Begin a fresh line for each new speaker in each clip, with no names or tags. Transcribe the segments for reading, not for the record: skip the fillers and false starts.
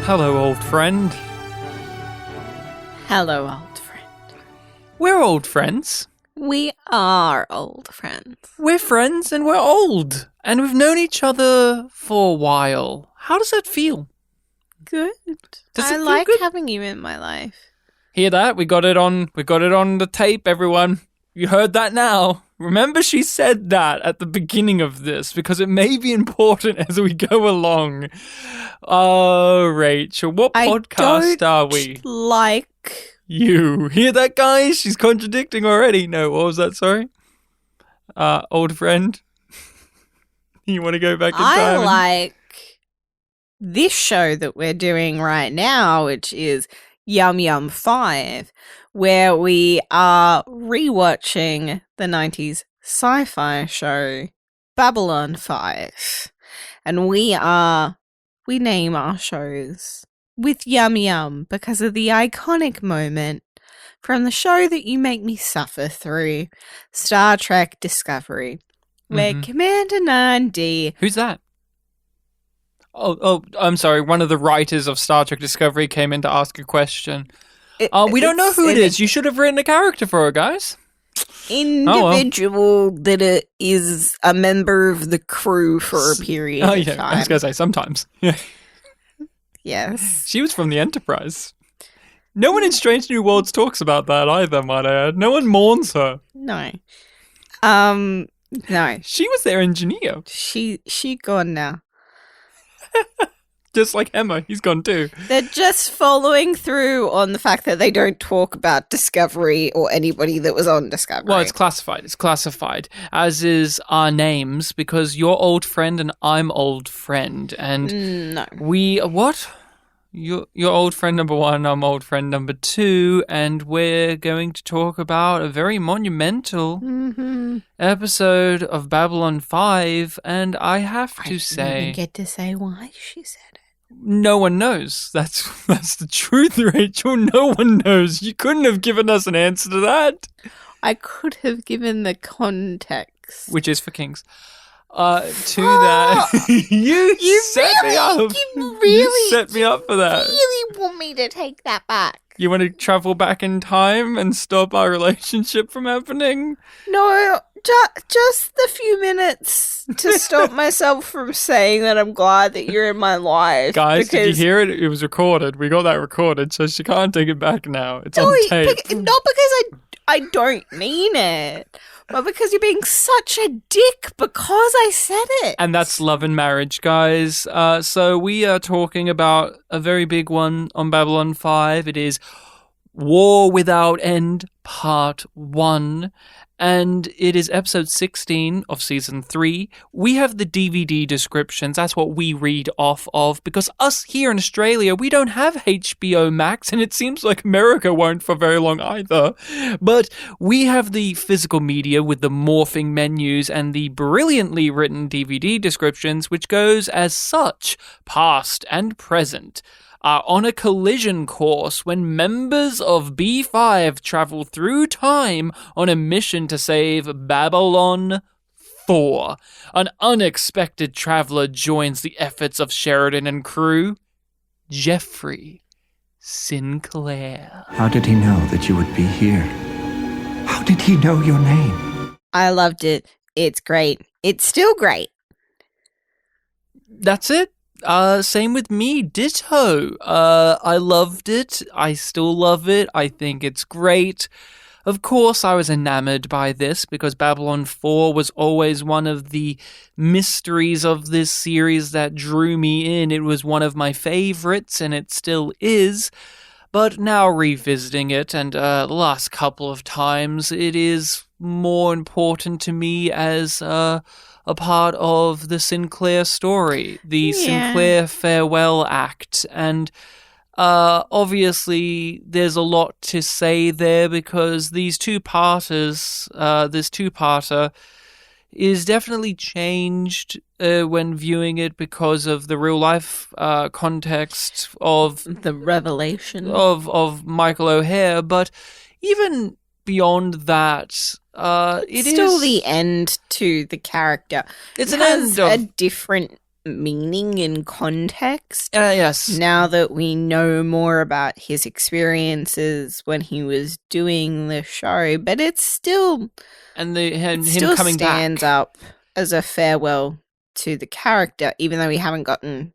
Hello, old friend.
Hello, old friend.
We're old friends.
We are old friends.
We're friends and we're old. And we've known each other for a while. How does that feel?
Good.
Does it
I
feel
like
good?
having you in my life.
Hear that? We got it on the tape, everyone. You heard that now. Remember she said that at the beginning of this because it may be important as we go along. Oh, Rachel, what podcast are we?
Like
You. Hear that, guys? She's contradicting already. No, what was that? Sorry? Old friend? You want to go back in time?
I like this show that we're doing right now, which is YumYumPod, where we are rewatching the 90s sci-fi show Babylon 5. And we name our shows with Yum Yum because of the iconic moment from the show that you make me suffer through, Star Trek Discovery, where Commander 9D...
Who's that? Oh, I'm sorry. One of the writers of Star Trek Discovery came in to ask a question. We don't know who it is. You should have written a character for her, guys.
Individual that is a member of the crew for a period of time.
I was going to say sometimes. Yeah.
Yes.
She was from the Enterprise. No one in Strange New Worlds talks about that either, might I add. No one mourns her.
No. No.
She was their engineer.
She gone now.
Just like Emma, he's gone too.
They're just following through on the fact that they don't talk about Discovery or anybody that was on Discovery.
Well, it's classified. It's classified, as is our names, because you're old friend and I'm old friend. And
no.
What? You're old friend number 1, I'm old friend number 2, and we're going to talk about a very monumental episode of Babylon 5, and I have to say...
I didn't even get to say why she said it.
No one knows. That's the truth, Rachel. No one knows. You couldn't have given us an answer to that.
I could have given the context.
Which is for kings. That. You set me up. You set me up for that.
You really want me to take that back?
You want to travel back in time and stop our relationship from happening?
No, just the few minutes to stop myself from saying that I'm glad that you're in my life.
Guys, did you hear it? It was recorded. We got that recorded, so she can't take it back now. It's on tape.
Not because I don't mean it, but because you're being such a dick because I said it.
And that's love and marriage, guys. So we are talking about a very big one on Babylon 5. It is War Without End, Part 1. And it is episode 16 of season 3. We have the DVD descriptions. That's what we read off of, because us here in Australia, we don't have HBO Max, and it seems like America won't for very long either. But we have the physical media with the morphing menus and the brilliantly written DVD descriptions, which goes as such: past and present are on a collision course when members of B5 travel through time on a mission to save Babylon 4. An unexpected traveler joins the efforts of Sheridan and crew, Jeffrey Sinclair.
How did he know that you would be here? How did he know your name?
I loved it. It's great. It's still great.
That's it. Same with me, ditto. I loved it. I still love it. I think it's great. Of course, I was enamored by this because Babylon 4 was always one of the mysteries of this series that drew me in. It was one of my favorites, and it still is. But now revisiting it, and the last couple of times, it is more important to me as a part of the Sinclair story, the Sinclair farewell act. And obviously there's a lot to say there because this two-parter is definitely changed when viewing it because of the real-life context of
the revelation
of Michael O'Hare. But even beyond that,
it's still the end to the character.
It's
it
an
has
end of
a different meaning and context.
Yes.
Now that we know more about his experiences when he was doing the show, but it's still
And
it
him
still
coming
stands
back.
up as a farewell to the character, even though we haven't gotten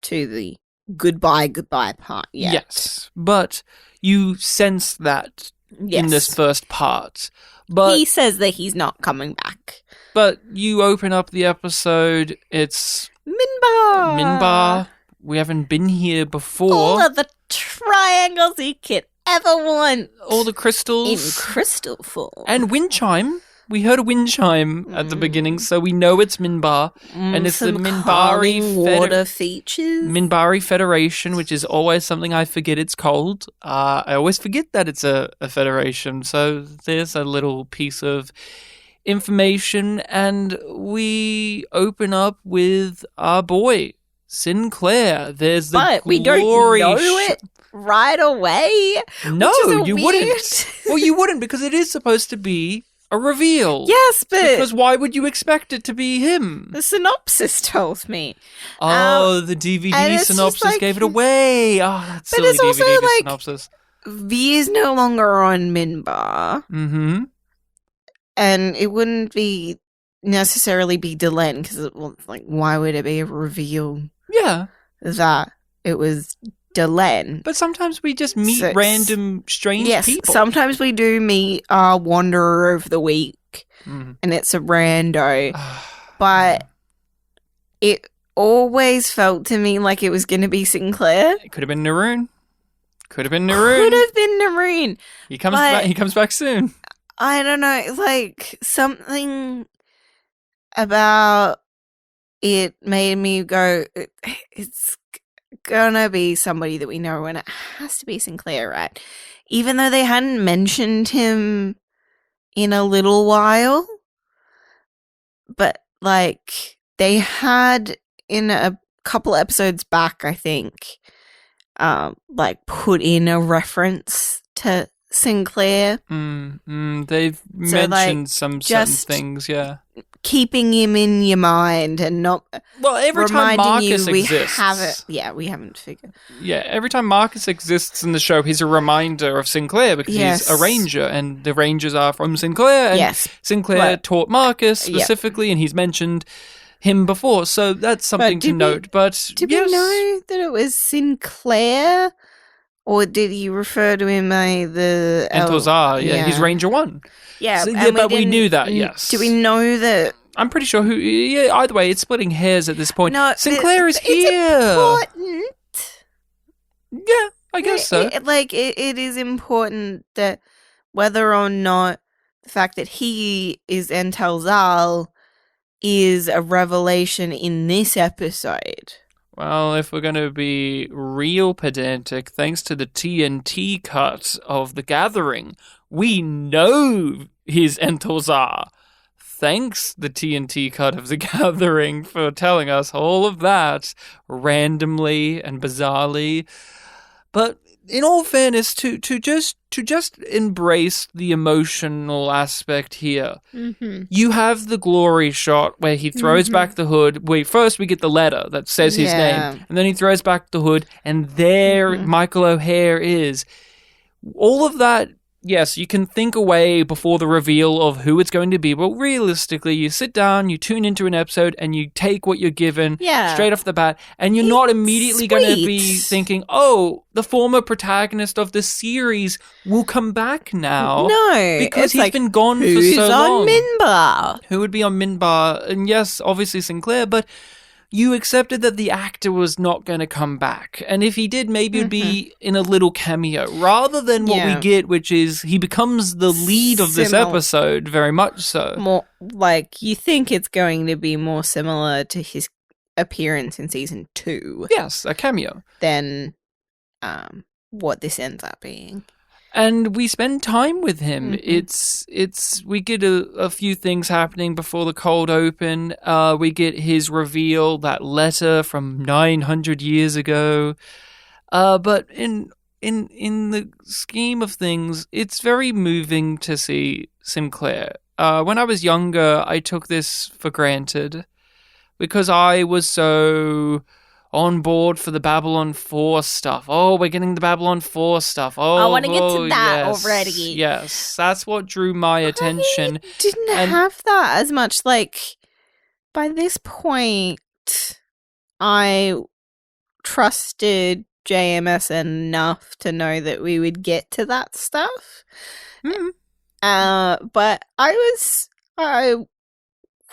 to the goodbye part yet.
Yes, but you sense that in this first part. But
he says that he's not coming back.
But you open up the episode, it's
Mbryo.
We haven't been here before.
All of the triangles he could ever want.
All the crystals.
In crystal form.
And wind chime. We heard a wind chime at the beginning, so we know it's Minbar. And it's the Minbari
water features.
Minbari Federation, which is always something I forget it's called. I always forget that it's a federation. So there's a little piece of information, and we open up with our boy, Sinclair. There's the
But we don't know it right away.
No, you wouldn't. Well, you wouldn't, because it is supposed to be a reveal.
Yes, but
because why would you expect it to be him?
The synopsis tells me.
Oh, the DVD synopsis gave it away. Oh, that's silly
it's also
DVD synopsis.
V is no longer on Minbar.
Mm-hmm.
And it wouldn't be necessarily be Delenn, because why would it be a reveal?
Yeah,
that it was Delenn.
But sometimes we just meet random strange people.
Sometimes we do meet our Wanderer of the Week, and it's a rando. But it always felt to me like it was going to be Sinclair.
It could have been Naroon. Could have been Naroon. He comes back. He comes back soon.
I don't know, something about it made me go, it's gonna be somebody that we know, and it has to be Sinclair, right? Even though they hadn't mentioned him in a little while, but they had in a couple episodes back, I think, put in a reference to Sinclair.
They've mentioned some certain things, yeah.
Keeping him in your mind and not
every time Marcus
we
exists.
we haven't figured.
Yeah, every time Marcus exists in the show, he's a reminder of Sinclair because he's a ranger, and the rangers are from Sinclair, and Sinclair taught Marcus specifically, and he's mentioned him before, so that's something to note. But
did we know that it was Sinclair? Or did he refer to him by the
Artlizahh? Yeah, he's Ranger 1.
Yeah,
but we knew that. Yes.
Do we know that?
I'm pretty sure. Either way, it's splitting hairs at this point.
No,
Sinclair is here.
It's important.
Yeah, I guess so.
It is important that whether or not the fact that he is Artlizahh is a revelation in this episode.
Well, if we're going to be real pedantic, thanks to the TNT cut of The Gathering, we know he's Artlizahh. Thanks, the TNT cut of The Gathering, for telling us all of that randomly and bizarrely. But in all fairness, to just embrace the emotional aspect here, you have the glory shot where he throws back the hood. First we get the letter that says his name, and then he throws back the hood, and there Michael O'Hare is. All of that, yes, you can think away before the reveal of who it's going to be, but realistically, you sit down, you tune into an episode, and you take what you're given straight off the bat, and you're not immediately going to be thinking, oh, the former protagonist of the series will come back now.
No.
Because he's been gone for so long.
Who's on Minbar?
Who would be on Minbar? And yes, obviously Sinclair, but you accepted that the actor was not going to come back. And if he did, maybe it would be in a little cameo, rather than what we get, which is he becomes the lead of this episode, very much so.
More you think it's going to be more similar to his appearance in season 2.
Yes, a cameo.
Than what this ends up being.
And we spend time with him. We get a few things happening before the cold open. We get his reveal, that letter from 900 years ago. But in the scheme of things, it's very moving to see Sinclair. When I was younger, I took this for granted. because I was so on board for the Babylon 4 stuff. Oh, we're getting the Babylon 4 stuff. Oh,
I want to get to that
yes,
already.
Yes, that's what drew my attention.
I didn't have that as much. Like, by this point, I trusted JMS enough to know that we would get to that stuff. But I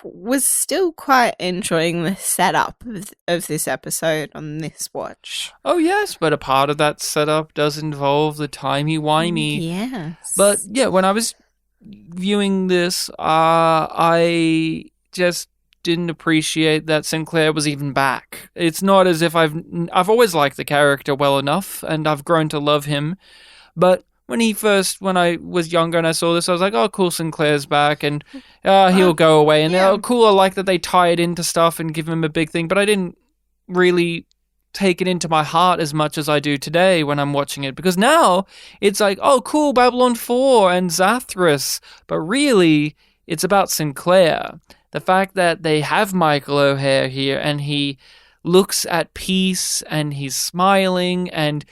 was still quite enjoying the setup of this episode on this watch.
Oh, yes, but a part of that setup does involve the timey-wimey.
Yes.
But, yeah, when I was viewing this, I just didn't appreciate that Sinclair was even back. It's not as if I've always liked the character well enough, and I've grown to love him, but when I was younger and I saw this, I was like, oh, cool, Sinclair's back, and he'll go away. And oh, cool, I like that they tie it into stuff and give him a big thing, but I didn't really take it into my heart as much as I do today when I'm watching it, because now it's like, oh, cool, Babylon 4 and Zathras, but really, it's about Sinclair. The fact that they have Michael O'Hare here, and he looks at peace, and he's smiling, and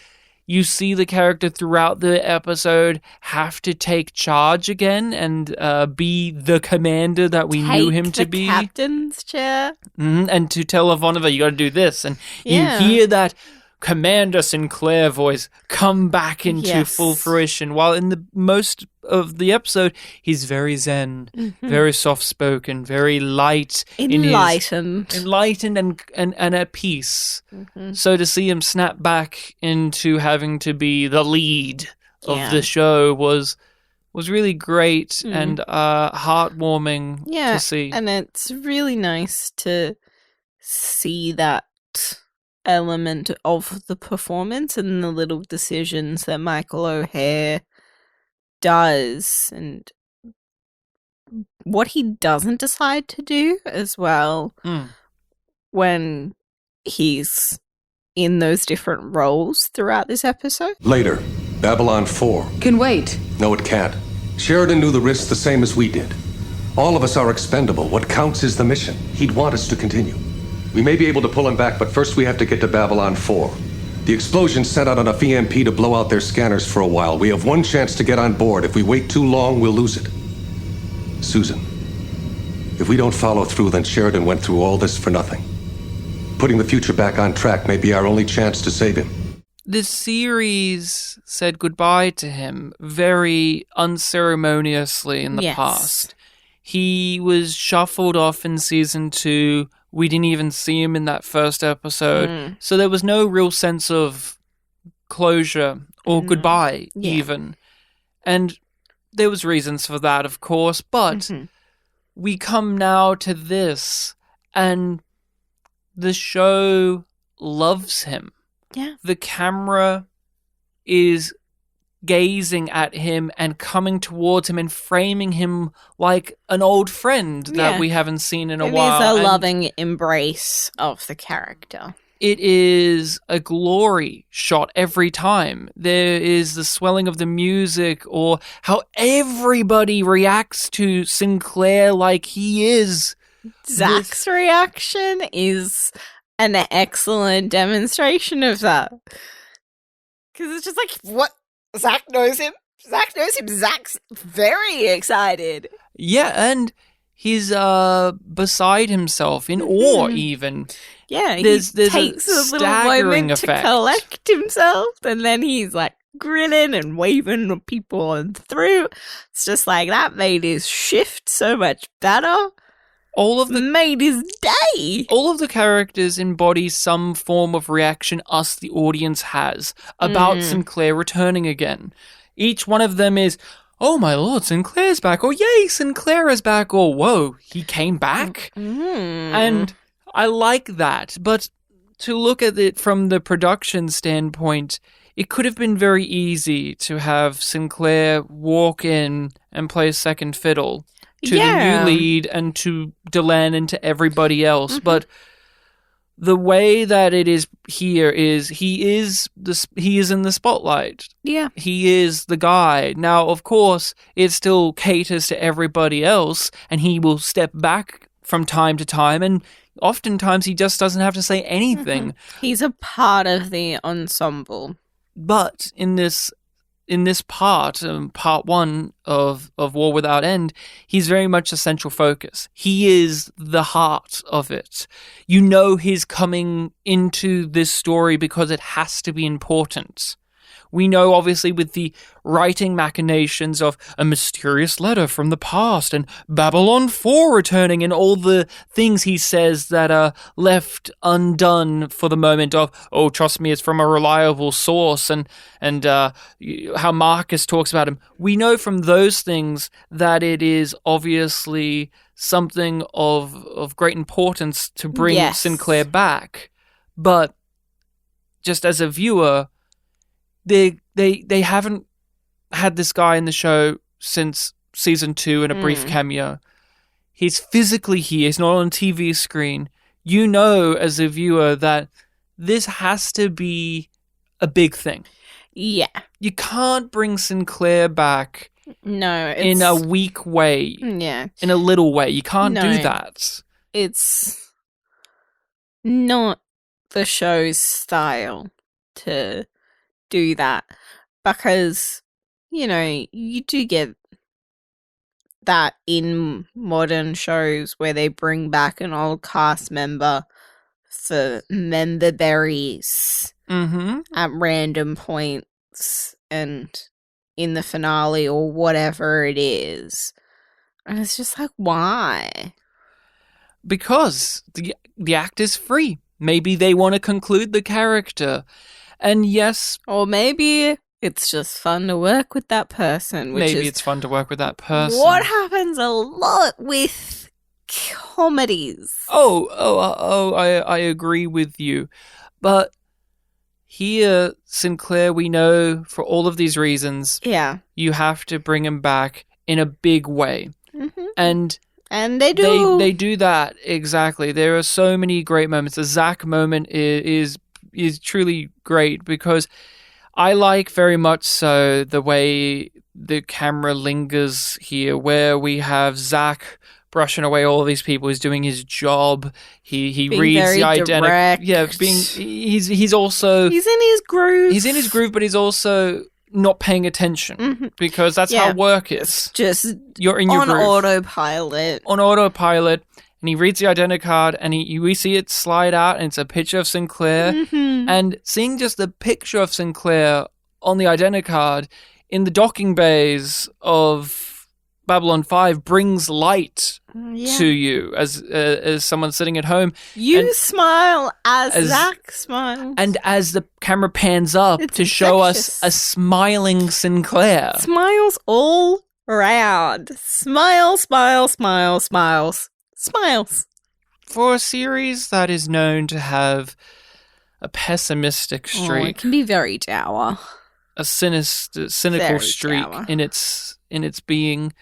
you see the character throughout the episode have to take charge again and be the commander that we knew him to be.
Take the captain's chair.
And to tell Ivanova, you got to do this. And you hear that Commander Sinclair voice come back into full fruition. While in the most of the episode, he's very zen, very soft-spoken, very light.
Enlightened.
Enlightened and at peace. So to see him snap back into having to be the lead of the show was really great and heartwarming to see.
And it's really nice to see that element of the performance and the little decisions that Michael O'Hare does and what he doesn't decide to do as well when he's in those different roles throughout this episode.
Later, Babylon 4.
Can wait.
No, it can't. Sheridan knew the risks the same as we did. All of us are expendable. What counts is the mission. He'd want us to continue. We may be able to pull him back, but first we have to get to Babylon 4. The explosion sent out enough EMP to blow out their scanners for a while. We have one chance to get on board. If we wait too long, we'll lose it. Susan, if we don't follow through, then Sheridan went through all this for nothing. Putting the future back on track may be our only chance to save him.
This series said goodbye to him very unceremoniously in the past. He was shuffled off in season 2. We didn't even see him in that first episode. So there was no real sense of closure or goodbye even. And there was reasons for that, of course. But we come now to this, and the show loves him.
Yeah.
The camera is gazing at him and coming towards him and framing him like an old friend that we haven't seen in a while.
It is a loving embrace of the character.
It is a glory shot every time. There is the swelling of the music, or how everybody reacts to Sinclair like he is.
Zach's reaction is an excellent demonstration of that. Because it's just like, what? Zach knows him. Zach's very excited.
Yeah, and he's beside himself, in awe even.
Yeah,
there's
takes a little moment to collect himself, and then he's like grinning and waving at people on through. It's just like, that made his shift so much better. Made his day.
All of the characters embody some form of reaction us, the audience, has about Sinclair returning again. Each one of them is, oh my lord, Sinclair's back, or yay, Sinclair is back, or whoa, he came back. And I like that, but to look at it from the production standpoint, it could have been very easy to have Sinclair walk in and play second fiddle to the new lead and to Delenn and to everybody else. But the way that it is here is he is in the spotlight.
Yeah.
He is the guy. Now, of course, it still caters to everybody else, and he will step back from time to time, and Oftentimes he just doesn't have to say anything.
He's a part of the ensemble.
But in this part one of War Without End, he's very much a central focus. He is the heart of it. You know he's coming into this story because it has to be important. We know, obviously, with the writing machinations of a mysterious letter from the past and Babylon 4 returning and all the things he says that are left undone for the moment of, oh, trust me, it's from a reliable source, and how Marcus talks about him. We know from those things that it is obviously something of great importance to bring Sinclair back. But just as a viewer, they haven't had this guy in the show since season 2 in a brief cameo. He's physically here. He's not on a TV screen. You know, as a viewer, that this has to be a big thing.
Yeah.
You can't bring Sinclair back in a weak way.
Yeah.
In a little way. You can't do that.
It's not the show's style to do that, because you do get that in modern shows where they bring back an old cast member for member berries at random points and in the finale or whatever it is, and it's just like, why?
Because the act is free. Maybe they want to conclude the character. And yes...
Or maybe it's just fun to work with that person.
Maybe it's fun to work with that person.
What happens a lot with comedies.
I agree with you. But here, Sinclair, we know for all of these reasons, you have to bring him back in a big way.
Mm-hmm.
And
they do.
They do that, exactly. There are so many great moments. The Zach moment is truly great, because I like very much so the way the camera lingers here, where we have Zach brushing away all of these people. He's doing his job. He reads the identity. Yeah, he's also...
He's in his groove.
He's in his groove, but he's also not paying attention, because that's how work is.
Just
you're in your
on
groove.
autopilot.
On autopilot. And he reads the identity card, and we see it slide out, and it's a picture of Sinclair.
Mm-hmm.
And seeing just the picture of Sinclair on the identity card in the docking bays of Babylon 5 brings light to you as someone sitting at home.
You smile as Zach smiles.
And as the camera pans up to show us a smiling Sinclair.
Smiles all around. Smile, smile, smile, smiles. Smiles.
For a series that is known to have a pessimistic streak,
it can be very dour.
A cynical
very
streak
dour.
in its being,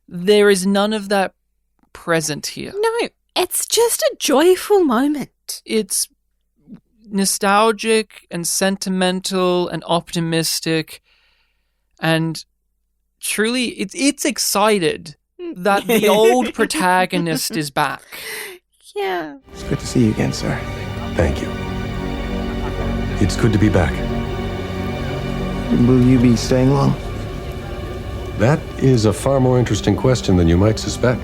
there is none of that present here.
No, it's just a joyful moment.
It's nostalgic and sentimental and optimistic, and truly, it's excited that the old protagonist is back.
Yeah.
It's good to see you again, sir.
Thank you. It's good to be back.
Will you be staying long?
That is a far more interesting question than you might suspect.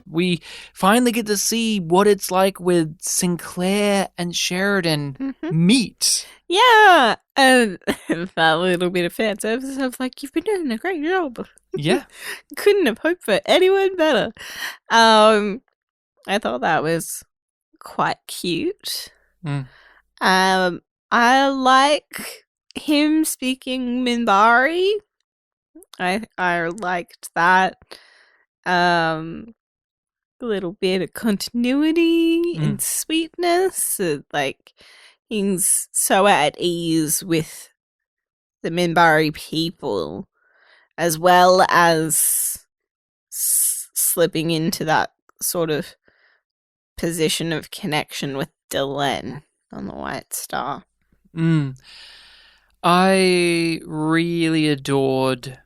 We finally get to see what it's like with Sinclair and Sheridan meet.
Yeah. That little bit of fan service, I was like, you've been doing a great job.
Yeah.
Couldn't have hoped for anyone better. I thought that was quite cute. I like him speaking Minbari. I liked that. A little bit of continuity and sweetness. Like, he's so at ease with the Minbari people, as well as slipping into that sort of position of connection with Delenn on the White Star.
I really adored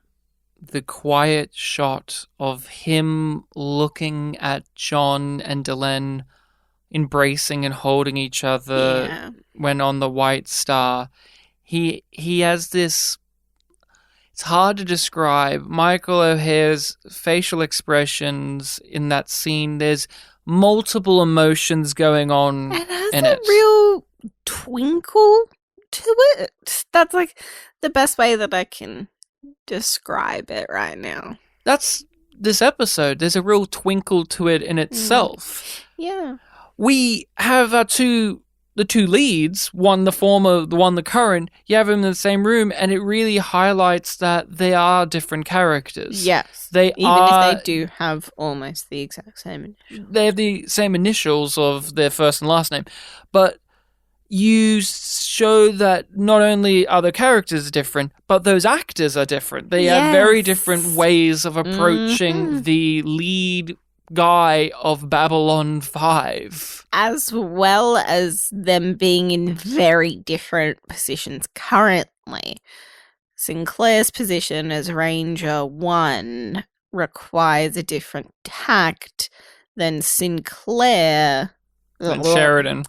the quiet shot of him looking at John and Delenn embracing and holding each other when on the White Star. He has this... It's hard to describe. Michael O'Hare's facial expressions in that scene, there's multiple emotions going on
It has
in
a
it.
real twinkle to it. That's like the best way that I can describe it right now.
That's this episode. There's a real twinkle to it in itself.
Yeah.
We have the two leads, one the former, the one the current. You have them in the same room, and it really highlights that they are different characters.
Yes.
They
Even
are.
if they do have almost the exact same initial.
They have the same initials of their first and last name, but you show that not only are the characters different, but those actors are different. They have very different ways of approaching the lead guy of Babylon 5.
As well as them being in very different positions currently. Sinclair's position as Ranger 1 requires a different tact than Sinclair.
And Sheridan.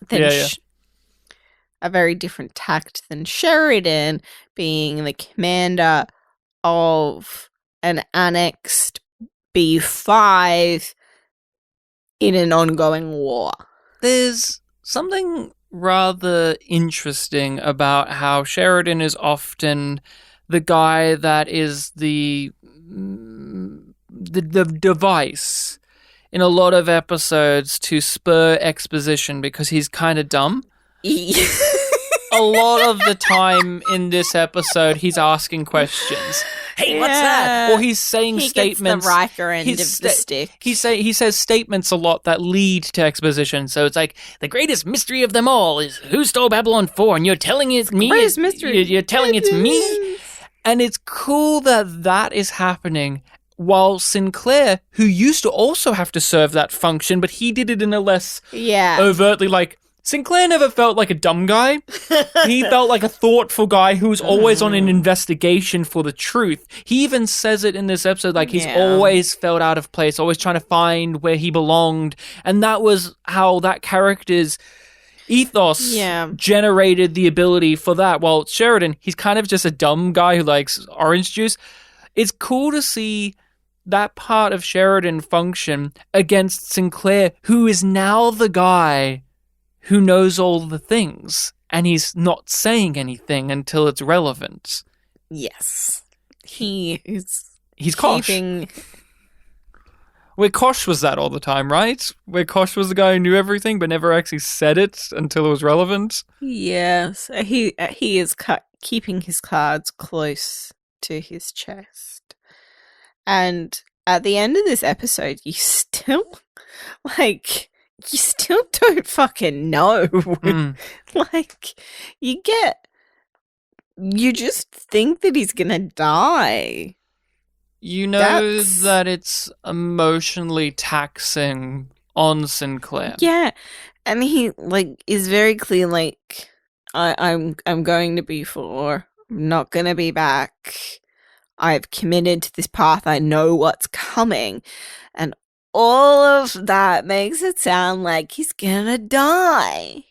A very different tact than Sheridan, being the commander of an annexed B5 in an ongoing war.
There's something rather interesting about how Sheridan is often the guy that is the device in a lot of episodes to spur exposition because he's kind of dumb. A lot of the time in this episode, he's asking questions. Hey, what's that? Or he's saying statements.
Gets the Riker end of the stick.
He says statements a lot that lead to exposition. So it's like, the greatest mystery of them all is who stole Babylon 4, and you're telling it's me.
Greatest mystery.
You're telling it's me. And it's cool that that is happening while Sinclair, who used to also have to serve that function, but he did it in a less overtly like... Sinclair never felt like a dumb guy. He felt like a thoughtful guy who was always on an investigation for the truth. He even says it in this episode, like he's always felt out of place, always trying to find where he belonged. And that was how that character's ethos generated the ability for that. While Sheridan, he's kind of just a dumb guy who likes orange juice. It's cool to see that part of Sheridan function against Sinclair, who is now the guy who knows all the things, and he's not saying anything until it's relevant.
Yes. He's
Kosh. Where Kosh was that all the time, right? Where Kosh was the guy who knew everything but never actually said it until it was relevant.
Yes. He is keeping his cards close to his chest. And at the end of this episode, you still don't fucking know. Like, you just think that he's gonna die.
You know that it's emotionally taxing on Sinclair.
Yeah. And he, is very clear, I'm going to B4. I'm not gonna be back. I've committed to this path. I know what's coming. And all of that makes it sound like he's gonna die.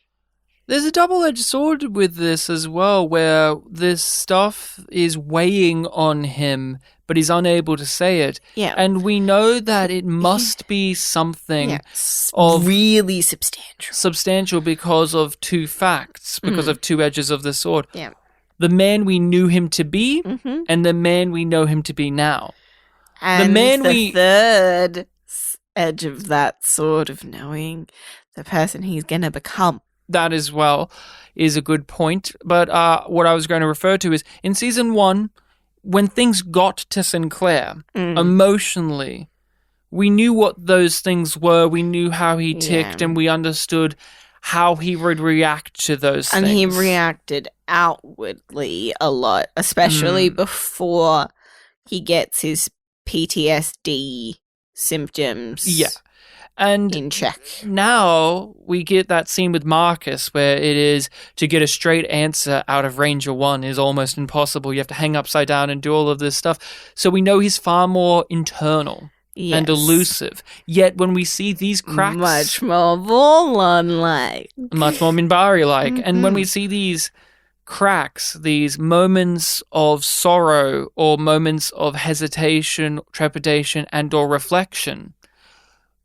There's a double-edged sword with this as well, where this stuff is weighing on him, but he's unable to say it.
Yeah.
And we know that it must be something of
really substantial
because of two facts, because of two edges of the sword.
Yeah.
The man we knew him to be, and the man we know him to be now.
And the third edge of that sword of knowing the person he's going to become.
That as well is a good point. But what I was going to refer to is in season 1, when things got to Sinclair emotionally, we knew what those things were. We knew how he ticked, and we understood how he would react to those things.
And he reacted outwardly a lot, especially before he gets his PTSD symptoms in check.
Now we get that scene with Marcus where it is to get a straight answer out of Ranger 1 is almost impossible. You have to hang upside down and do all of this stuff. So we know he's far more internal. and elusive. Yet when we see these cracks...
Much more Vorlon-like.
Much more Mbryo-like. And when we see these cracks, these moments of sorrow or moments of hesitation, trepidation, and or reflection,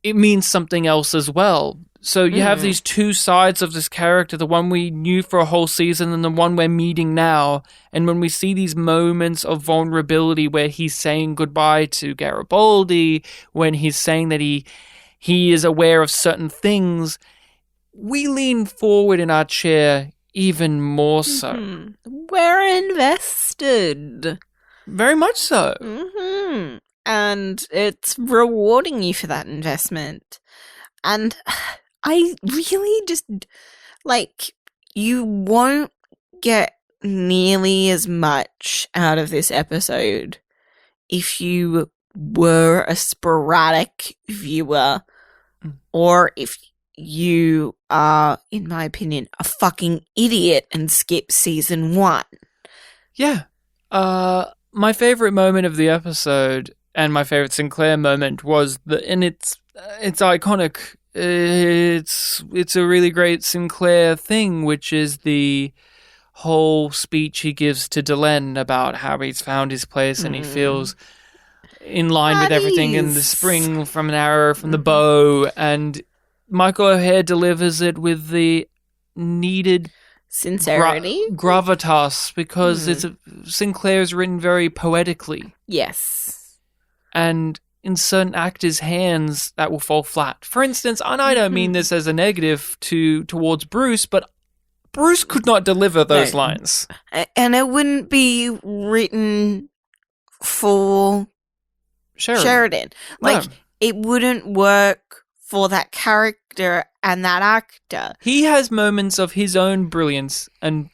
it means something else as well. So you have these two sides of this character, the one we knew for a whole season and the one we're meeting now. And when we see these moments of vulnerability where he's saying goodbye to Garibaldi, when he's saying that he is aware of certain things, we lean forward in our chair even more so.
We're invested.
Very much so.
And it's rewarding you for that investment. And I really just, like, you won't get nearly as much out of this episode if you were a sporadic viewer or if you are, in my opinion, a fucking idiot and skip season 1.
Yeah. My favorite moment of the episode and my favorite Sinclair moment was and it's iconic. It's a really great Sinclair thing, which is the whole speech he gives to Delenn about how he's found his place and he feels in line with everything in the spring from an arrow from the bow, and Michael O'Hare delivers it with the needed
sincerity,
gravitas, because Sinclair is written very poetically.
Yes.
And in certain actors' hands, that will fall flat. For instance, and I don't mean this as a negative towards Bruce, but Bruce could not deliver those lines.
And it wouldn't be written for Sheridan. Like, it wouldn't work for that character and that actor.
He has moments of his own brilliance and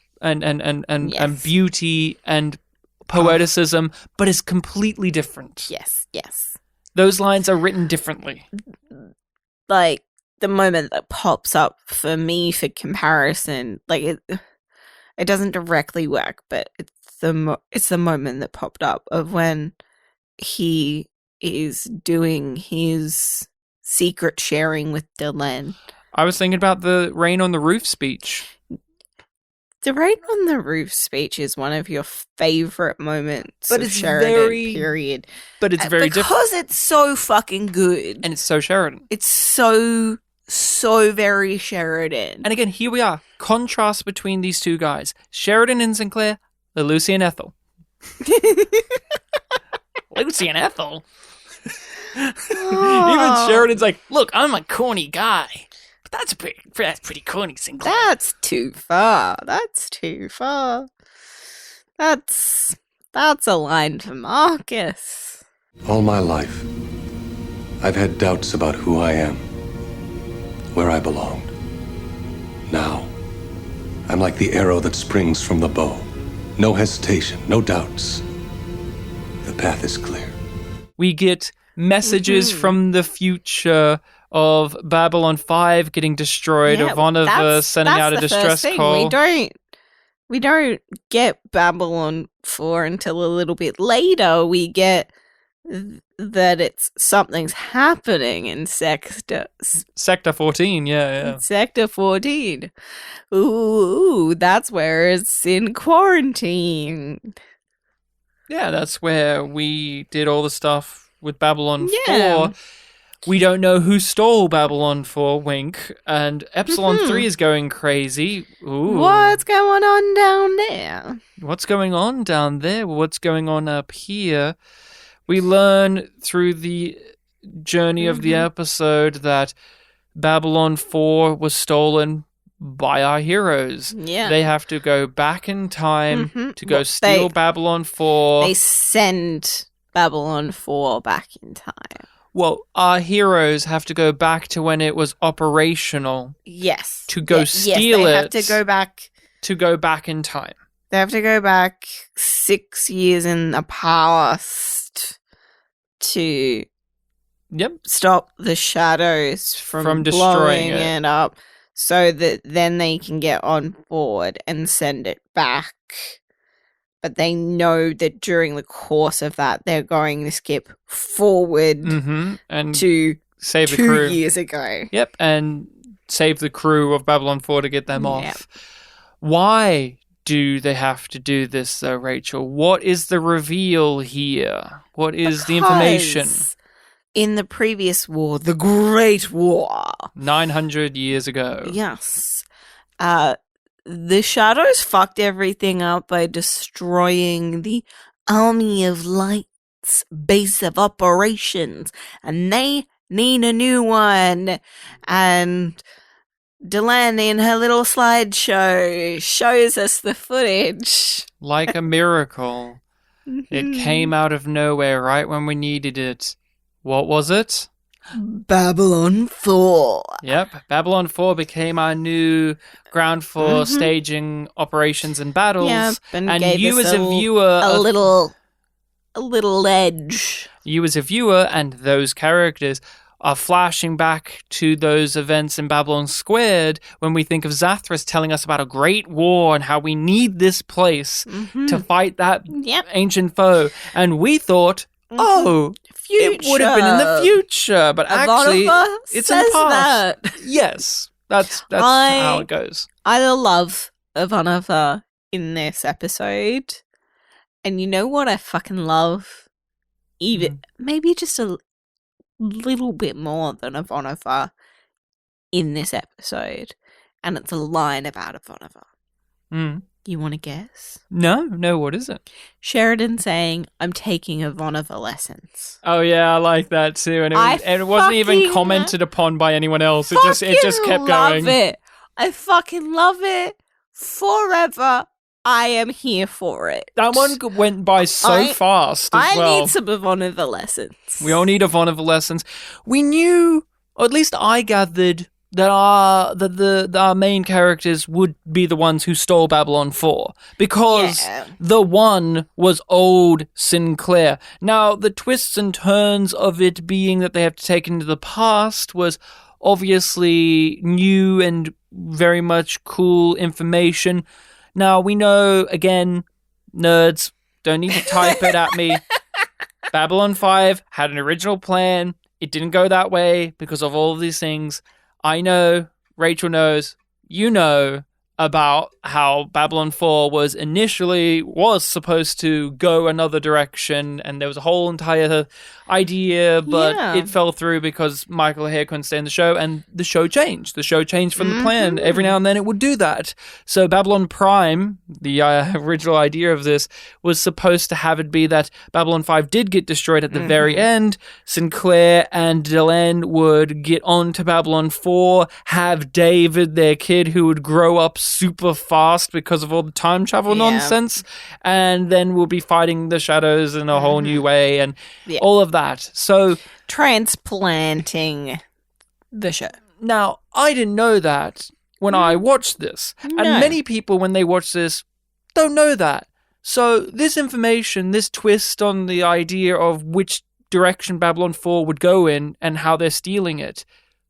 beauty and poeticism, but is completely different.
Yes.
Those lines are written differently.
Like, the moment that pops up for me for comparison, like, it doesn't directly work, but it's the moment that popped up of when he is doing his secret sharing with Delenn.
I was thinking about the Rain on the Roof speech.
The Rain on the Roof speech is one of your favorite moments
but
of
it's
Sheridan, period.
But it's very different.
Because it's so fucking good.
And it's so Sheridan.
It's so very Sheridan.
And again, here we are. Contrast between these two guys. Sheridan and Sinclair, the Lucy and Ethel. Lucy and Ethel? Even Sheridan's like, look, I'm a corny guy. But that's pretty corny, Sinclair.
That's too far. That's a line for Marcus.
All my life, I've had doubts about who I am, where I belonged. Now, I'm like the arrow that springs from the bow. No hesitation, no doubts. The path is clear.
We get messages from the future of Babylon 5 getting destroyed, of Ivanova sending out a distress call.
We don't get Babylon 4 until a little bit later. We get that it's something's happening in Sector
14, yeah.
Sector 14. Ooh, that's where it's in quarantine.
Yeah, that's where we did all the stuff with Babylon 4. We don't know who stole Babylon 4, wink. And Epsilon 3 is going crazy. Ooh.
What's going on down there?
What's going on down there? What's going on up here? We learn through the journey of the episode that Babylon 4 was stolen by our heroes.
Yeah.
They have to go back in time to go steal Babylon 4.
They send Babylon 4 back in time.
Well, our heroes have to go back to when it was operational.
Yes.
To go steal it.
They have to go back.
To go back in time.
They have to go back 6 years in the past to stop the shadows from
destroying
blowing it up, so that then they can get on board and send it back but they know that during the course of that, they're going to skip forward
and
to
save the
2
crew.
years ago.
Yep, and save the crew of Babylon 4 to get them off. Why do they have to do this, though, Rachel? What is the reveal here? What is the information?
In the previous war, the Great War,
900 years ago.
yes, the Shadows fucked everything up by destroying the Army of Light's base of operations, and they need a new one. And Delenn, in her little slideshow, shows us the footage.
Like a miracle. It came out of nowhere right when we needed it. What was it?
Babylon 4.
Yep, Babylon 4 became our new ground for staging operations and battles.
Yep, and
and you
gave us
as a viewer...
a little edge.
You as a viewer and those characters are flashing back to those events in Babylon Squared when we think of Zathras telling us about a great war and how we need this place to fight that ancient foe. And we thought, it would have been in the future, but actually it's in the past. Yes, that's how it goes.
I love Ivanova in this episode. And you know what I fucking love? Even maybe just a little bit more than Ivanova in this episode. And it's a line about Ivanova. You want to guess?
No, what is it?
Sheridan saying, I'm taking Ivanova lessons.
Oh yeah, I like that too. And it wasn't even commented upon by anyone else. It just kept going.
I fucking love it. Forever. I am here for it.
That one went by so fast as well.
I need some Ivanova lessons.
We all need Ivanova lessons. We knew, or at least I gathered, that our main characters would be the ones who stole Babylon 4. Because the one was old Sinclair. Now, the twists and turns of it being that they have to take into the past was obviously new and very much cool information. Now, we know, again, nerds, don't need to type it at me. Babylon 5 had an original plan. It didn't go that way because of all of these things. I know, Rachel knows, you know about how Babylon 4 was supposed to go another direction, and there was a whole entire idea, but it fell through because Michael O'Hare couldn't stay in the show, and the show changed. The show changed from the plan. Every now and then it would do that. So Babylon Prime, the original idea of this, was supposed to have it be that Babylon 5 did get destroyed at the very end. Sinclair and Delenn would get on to Babylon 4, have David, their kid, who would grow up super fast because of all the time travel nonsense, and then we'll be fighting the Shadows in a whole new way, and all of that. So
transplanting the show.
Now, I didn't know that when I watched this, and many people when they watch this don't know that. So this information, this twist on the idea of which direction Babylon 4 would go in and how they're stealing it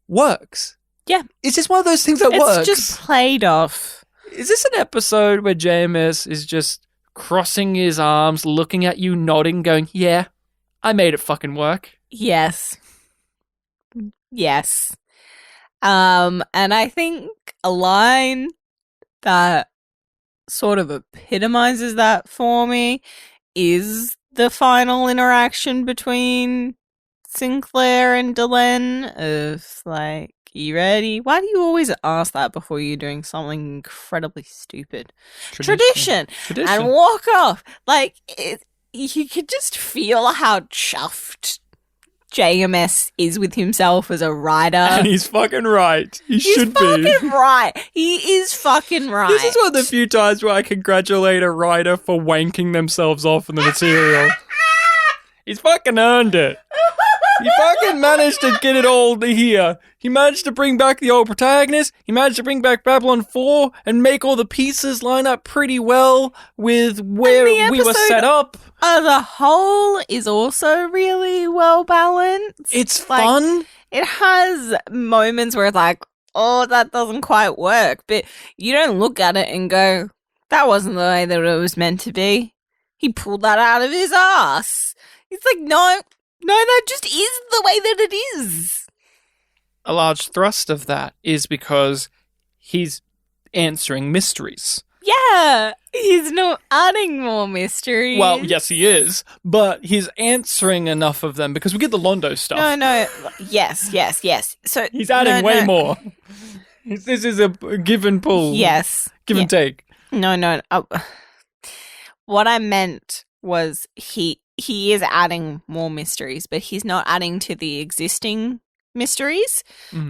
works.
Yeah.
It's just one of those things that works.
It's just played off.
Is this an episode where JMS is just crossing his arms, looking at you, nodding, going, yeah, I made it fucking work?
Yes. Yes. And I think a line that sort of epitomizes that for me is the final interaction between Sinclair and Delenn of like, you ready? Why do you always ask that before you're doing something incredibly stupid? Tradition. And walk off. Like, you could just feel how chuffed JMS is with himself as a writer.
And he's fucking right. He's should be.
He's fucking right. He is fucking right.
This is one of the few times where I congratulate a writer for wanking themselves off in the material. He's fucking earned it. He fucking managed to get it all here. He managed to bring back the old protagonist. He managed to bring back Babylon 4 and make all the pieces line up pretty well with where we were set up.
The whole is also really well balanced.
It's fun.
It has moments where it's like, oh, that doesn't quite work. But you don't look at it and go, that wasn't the way that it was meant to be. He pulled that out of his ass. He's like, no, that just is the way that it is.
A large thrust of that is because he's answering mysteries.
Yeah, he's not adding more mysteries.
Well, yes, he is, but he's answering enough of them because we get the Londo stuff.
No. Yes. So
He's adding way more. This is a give and pull.
Yes.
Give and take.
No. What I meant was he is adding more mysteries, but he's not adding to the existing mysteries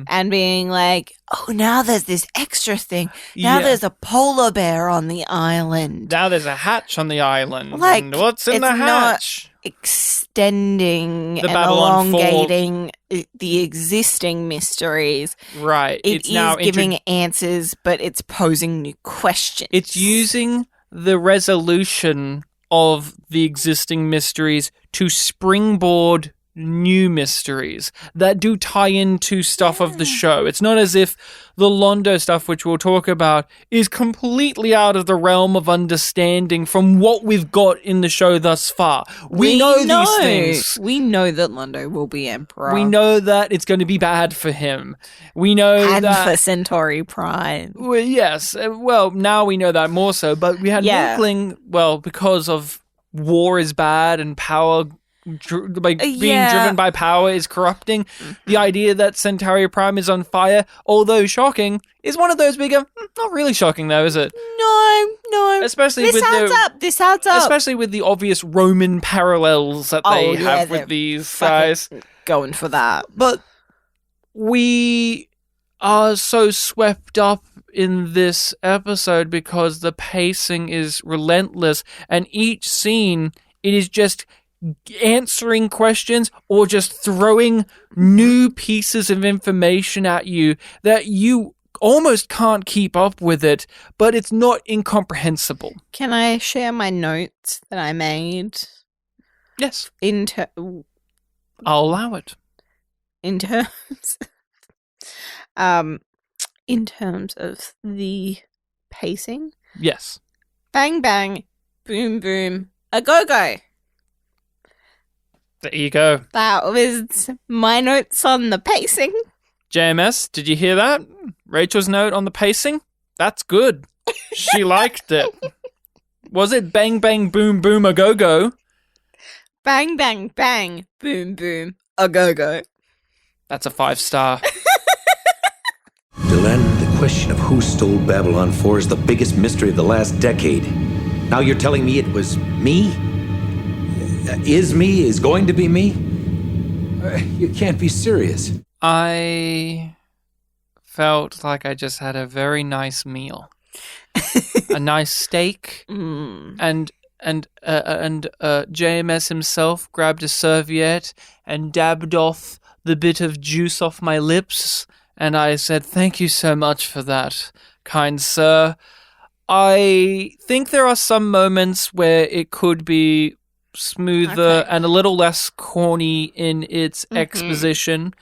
and being like, oh, now there's this extra thing. Now there's a polar bear on the island.
Now there's a hatch on the island.
Like,
and what's in the hatch?
Extending
the
and
Babylon
elongating the existing mysteries.
Right.
It is giving answers, but it's posing new questions.
It's using the resolution of the existing mysteries to springboard new mysteries that do tie into stuff of the show. It's not as if the Londo stuff, which we'll talk about, is completely out of the realm of understanding from what we've got in the show thus far. We know these things.
We know that Londo will be Emperor.
We know that it's going to be bad for him. We know
and
that...
for Centauri Prime.
Well, yes. Well, now we know that more so, but we had inkling, well, because of war is bad and power... being driven by power is corrupting. The idea that Centauri Prime is on fire, although shocking, is one of those bigger. Not really shocking though, is it?
No.
Especially
This adds up.
Especially with the obvious Roman parallels that they have with these guys.
Going for that.
But we are so swept up in this episode because the pacing is relentless, and each scene, it is just answering questions or just throwing new pieces of information at you that you almost can't keep up with it, but it's not incomprehensible.
Can I share my notes that I made?
Yes.
I'll
allow it.
In terms of the pacing.
Yes.
Bang bang, boom boom, a go-go.
There you go.
That was my notes on the pacing.
JMS, did you hear that? Rachel's note on the pacing? That's good. She liked it. Was it bang, bang, boom, boom, a go-go?
Bang, bang, bang, boom, boom, a go-go.
That's a 5-star.
Delenn, the question of who stole Babylon 4 is the biggest mystery of the last decade. Now you're telling me it was me? Is going to be me? You can't be serious.
I felt like I just had a very nice meal. A nice steak. And JMS himself grabbed a serviette and dabbed off the bit of juice off my lips. And I said, thank you so much for that, kind sir. I think there are some moments where it could be smoother and a little less corny in its exposition,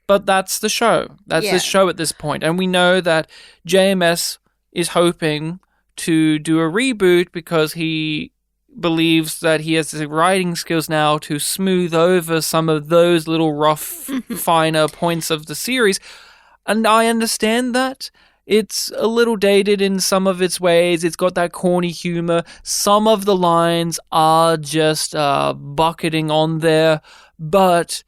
but that's the show. That's the show at this point. And we know that JMS is hoping to do a reboot because he believes that he has the writing skills now to smooth over some of those little rough, finer points of the series. And I understand that. It's a little dated in some of its ways. It's got that corny humor. Some of the lines are just bucketing on there. But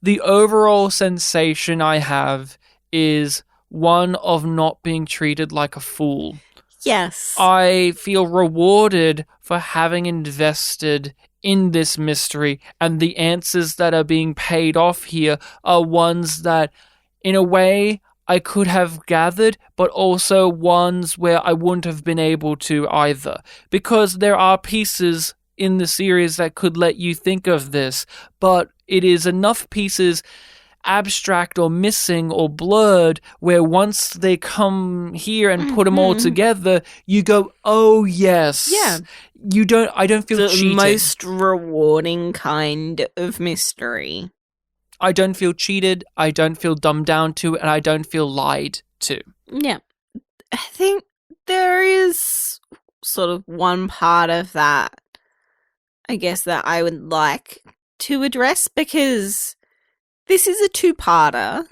the overall sensation I have is one of not being treated like a fool.
Yes.
I feel rewarded for having invested in this mystery, and the answers that are being paid off here are ones that, in a way, I could have gathered, but also ones where I wouldn't have been able to either. Because there are pieces in the series that could let you think of this, but it is enough pieces abstract or missing or blurred where once they come here and put them all together, you go, oh yes.
Yeah.
I don't feel cheated.
The most rewarding kind of mystery.
I don't feel cheated, I don't feel dumbed down to, and I don't feel lied to.
Yeah. I think there is sort of one part of that I guess, that I would like to address, because this is a two-parter,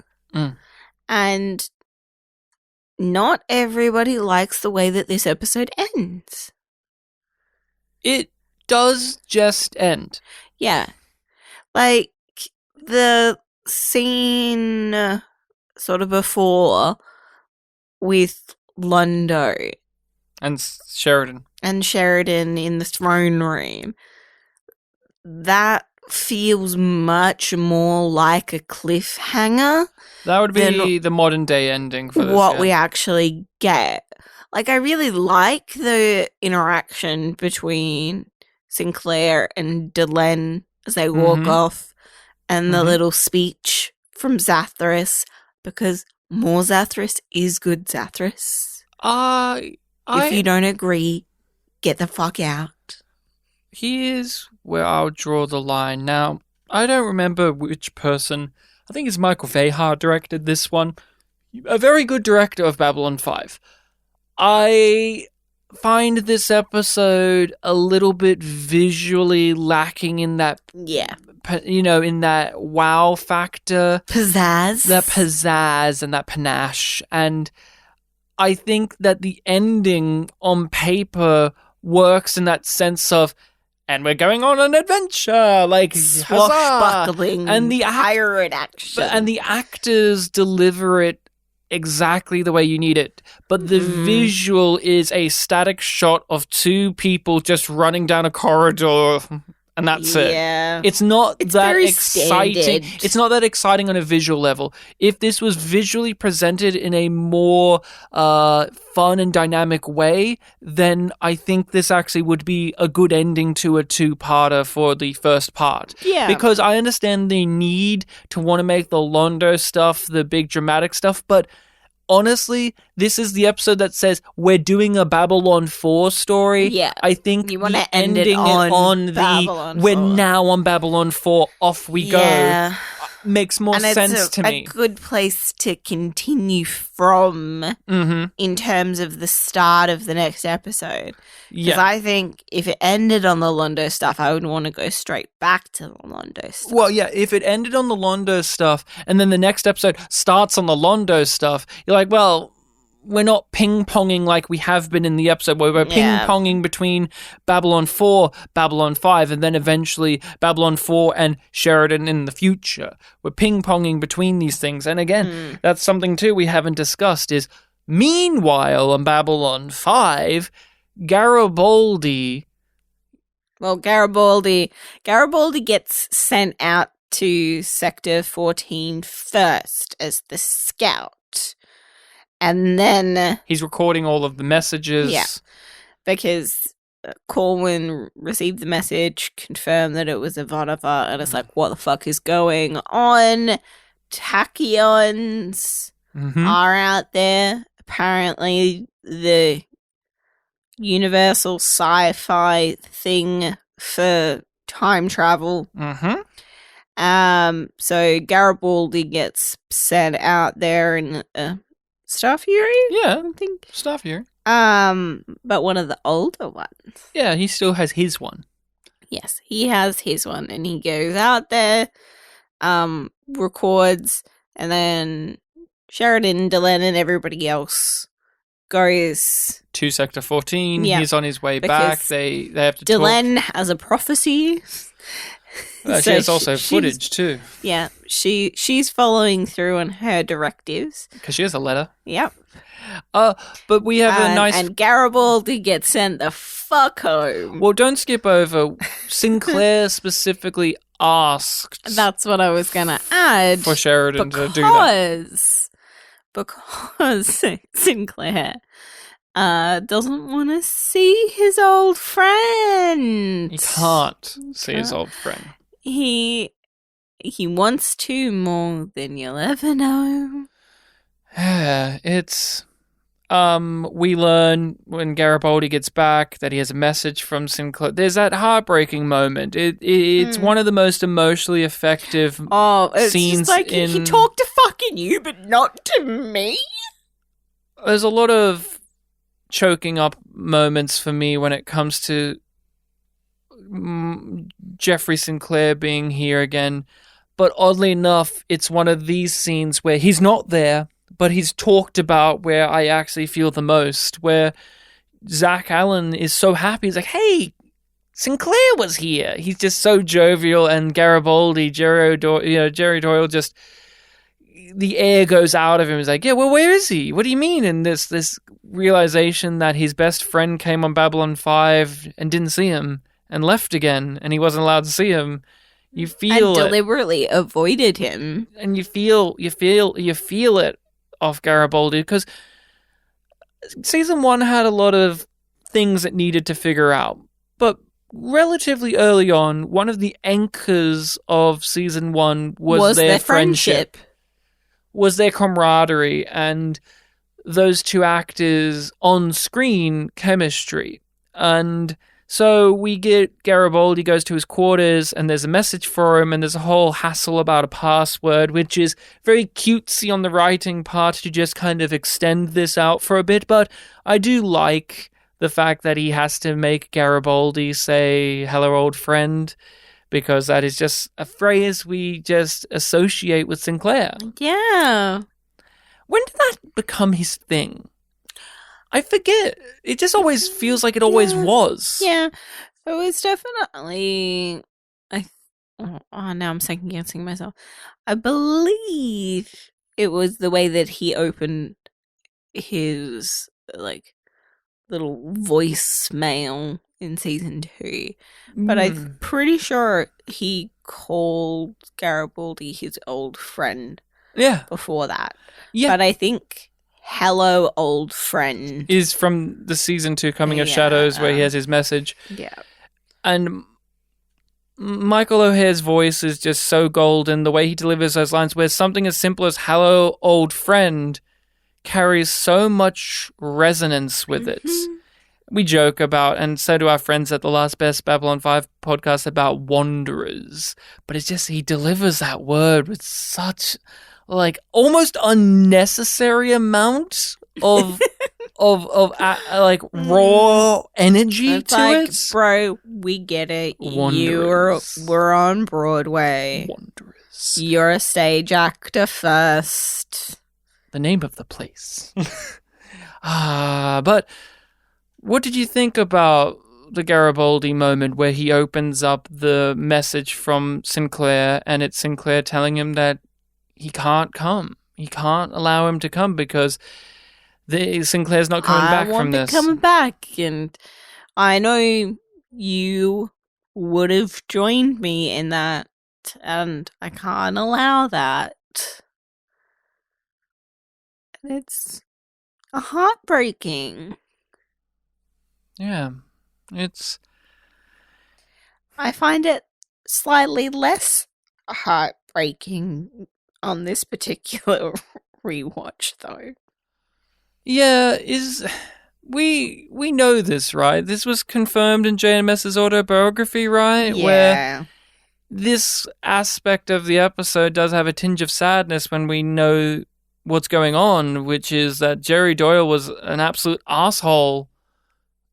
and not everybody likes the way that this episode ends.
It does just end.
Yeah. Like, the scene sort of before with Londo
And Sheridan.
and Sheridan in the throne room, that feels much more like a cliffhanger
That would be
Then
the modern day ending for this.
what
yeah.
we actually get. Like, I really like the interaction between Sinclair and Delenn as they walk
Mhm.
off, and the
Mhm.
little speech from Zathras, because more Zathras is good Zathras. If you don't agree, get the fuck out.
Here's where I'll draw the line. Now, I don't remember which person. I think it's Michael Vejar directed this one. A very good director of Babylon 5. I find this episode a little bit visually lacking in that,
Yeah.
in that wow factor.
Pizzazz.
That pizzazz and that panache. And I think that the ending on paper works in that sense of, and we're going on an adventure, like
Swashbuckling.
And the
pirate action.
and the actors deliver it exactly the way you need it. But the visual is a static shot of two people just running down a corridor, and that's it.
Yeah.
It's not
It's
that
very
exciting.
standard.
It's not that exciting on a visual level. If this was visually presented in a more fun and dynamic way, then I think this actually would be a good ending to a two-parter for the first part.
Yeah.
Because I understand the need to want to make the Londo stuff, the big dramatic stuff, but honestly, this is the episode that says we're doing a Babylon 4 story.
Yeah.
I think
You wanna
the
end it
ending
on
the
Babylon
we're
4.
now on Babylon 4, off we
Yeah.
go, makes more
And it's
sense to
a
me.
good place to continue from in terms of the start of the next episode. Because
Yeah.
I think if it ended on the Londo stuff, I would want to go straight back to the Londo stuff.
Well, yeah, if it ended on the Londo stuff and then the next episode starts on the Londo stuff, you're like, well, we're not ping-ponging like we have been in the episode where we're
Yeah.
ping-ponging between Babylon 4, Babylon 5, and then eventually Babylon 4 and Sheridan in the future. We're ping-ponging between these things. And again, that's something too we haven't discussed is, meanwhile on Babylon 5, Garibaldi...
Well, Garibaldi gets sent out to Sector 14 first as the scout. And then,
He's recording all of the messages.
Yeah. because Corwin received the message, confirmed that it was a Vodiva, and it's like, what the fuck is going on? Tachyons are out there. Apparently, the universal sci-fi thing for time travel. So Garibaldi gets sent out there in a Star Fury,
Yeah,
I think.
stuff here.
But one of the older ones.
Yeah, he still has his one.
Yes, he has his one, and he goes out there, records, and then Sheridan, Delenn, and everybody else goes.
To Sector 14.
Yeah,
He's on his way
because
back. They have to talk.
Delenn has a prophecy.
She
So
has also
she's-
footage too,
Yeah, she's following through on her directives.
because she has a letter.
Yep.
But we have a nice.
And Garibaldi gets sent the fuck home.
Well, don't skip over. Sinclair specifically asked
That's what I was gonna add.
for Sheridan to do that.
Because Sinclair doesn't want to see his old friend.
He can't see his old friend.
He wants to more than you'll ever know.
It's. We learn when Garibaldi gets back that he has a message from Sinclair. There's that heartbreaking moment. It's one of the most emotionally effective
It's
scenes
just like he
in.
talked to fucking you, but not to me.
There's a lot of choking up moments for me when it comes to Jeffrey Sinclair being here again. But oddly enough, it's one of these scenes where he's not there, but he's talked about where I actually feel the most, where Zach Allen is so happy. He's like, hey, Sinclair was here. He's just so jovial, and Garibaldi, Jerry Doyle just, the air goes out of him. He's like, yeah, well, where is he? What do you mean? And this realization that his best friend came on Babylon 5 and didn't see him and left again, and he wasn't allowed to see him. You feel
and deliberately avoided him,
and you feel it off Garibaldi, because season 1 had a lot of things it needed to figure out, but relatively early on, one of the anchors of season 1 was their friendship, was their camaraderie, and those two actors on screen chemistry. And so we get Garibaldi goes to his quarters, and there's a message for him, and there's a whole hassle about a password, which is very cutesy on the writing part to just kind of extend this out for a bit. But I do like the fact that he has to make Garibaldi say, hello, old friend, because that is just a phrase we just associate with Sinclair.
Yeah.
When did that become his thing? I forget. It just always feels like it always was.
Yeah. It was definitely... now I'm second guessing myself. I believe it was the way that he opened his, little voicemail in season 2. But I'm pretty sure he called Garibaldi his old friend before that. Yeah. But I think hello, old friend
is from the season 2 Coming of Shadows, where he has his message.
Yeah.
And Michael O'Hare's voice is just so golden. The way he delivers those lines, where something as simple as hello, old friend carries so much resonance with it. We joke about, and so do our friends at the Last Best Babylon 5 podcast, about wanderers. But it's just, he delivers that word with such, almost unnecessary amount of raw energy
it's
to it.
Bro, we get it.
Wanderers.
We're on Broadway.
Wanderers.
You're a stage actor first.
The name of the place. But what did you think about the Garibaldi moment where he opens up the message from Sinclair, and it's Sinclair telling him that he can't come. He can't allow him to come because Sinclair's not coming back from this.
Coming back, and I know you would have joined me in that, and I can't allow that. It's heartbreaking.
Yeah,
I find it slightly less heartbreaking on this particular rewatch, though.
Yeah, we know this, right? This was confirmed in JMS's autobiography, right?
Yeah.
Where this aspect of the episode does have a tinge of sadness when we know what's going on, which is that Jerry Doyle was an absolute asshole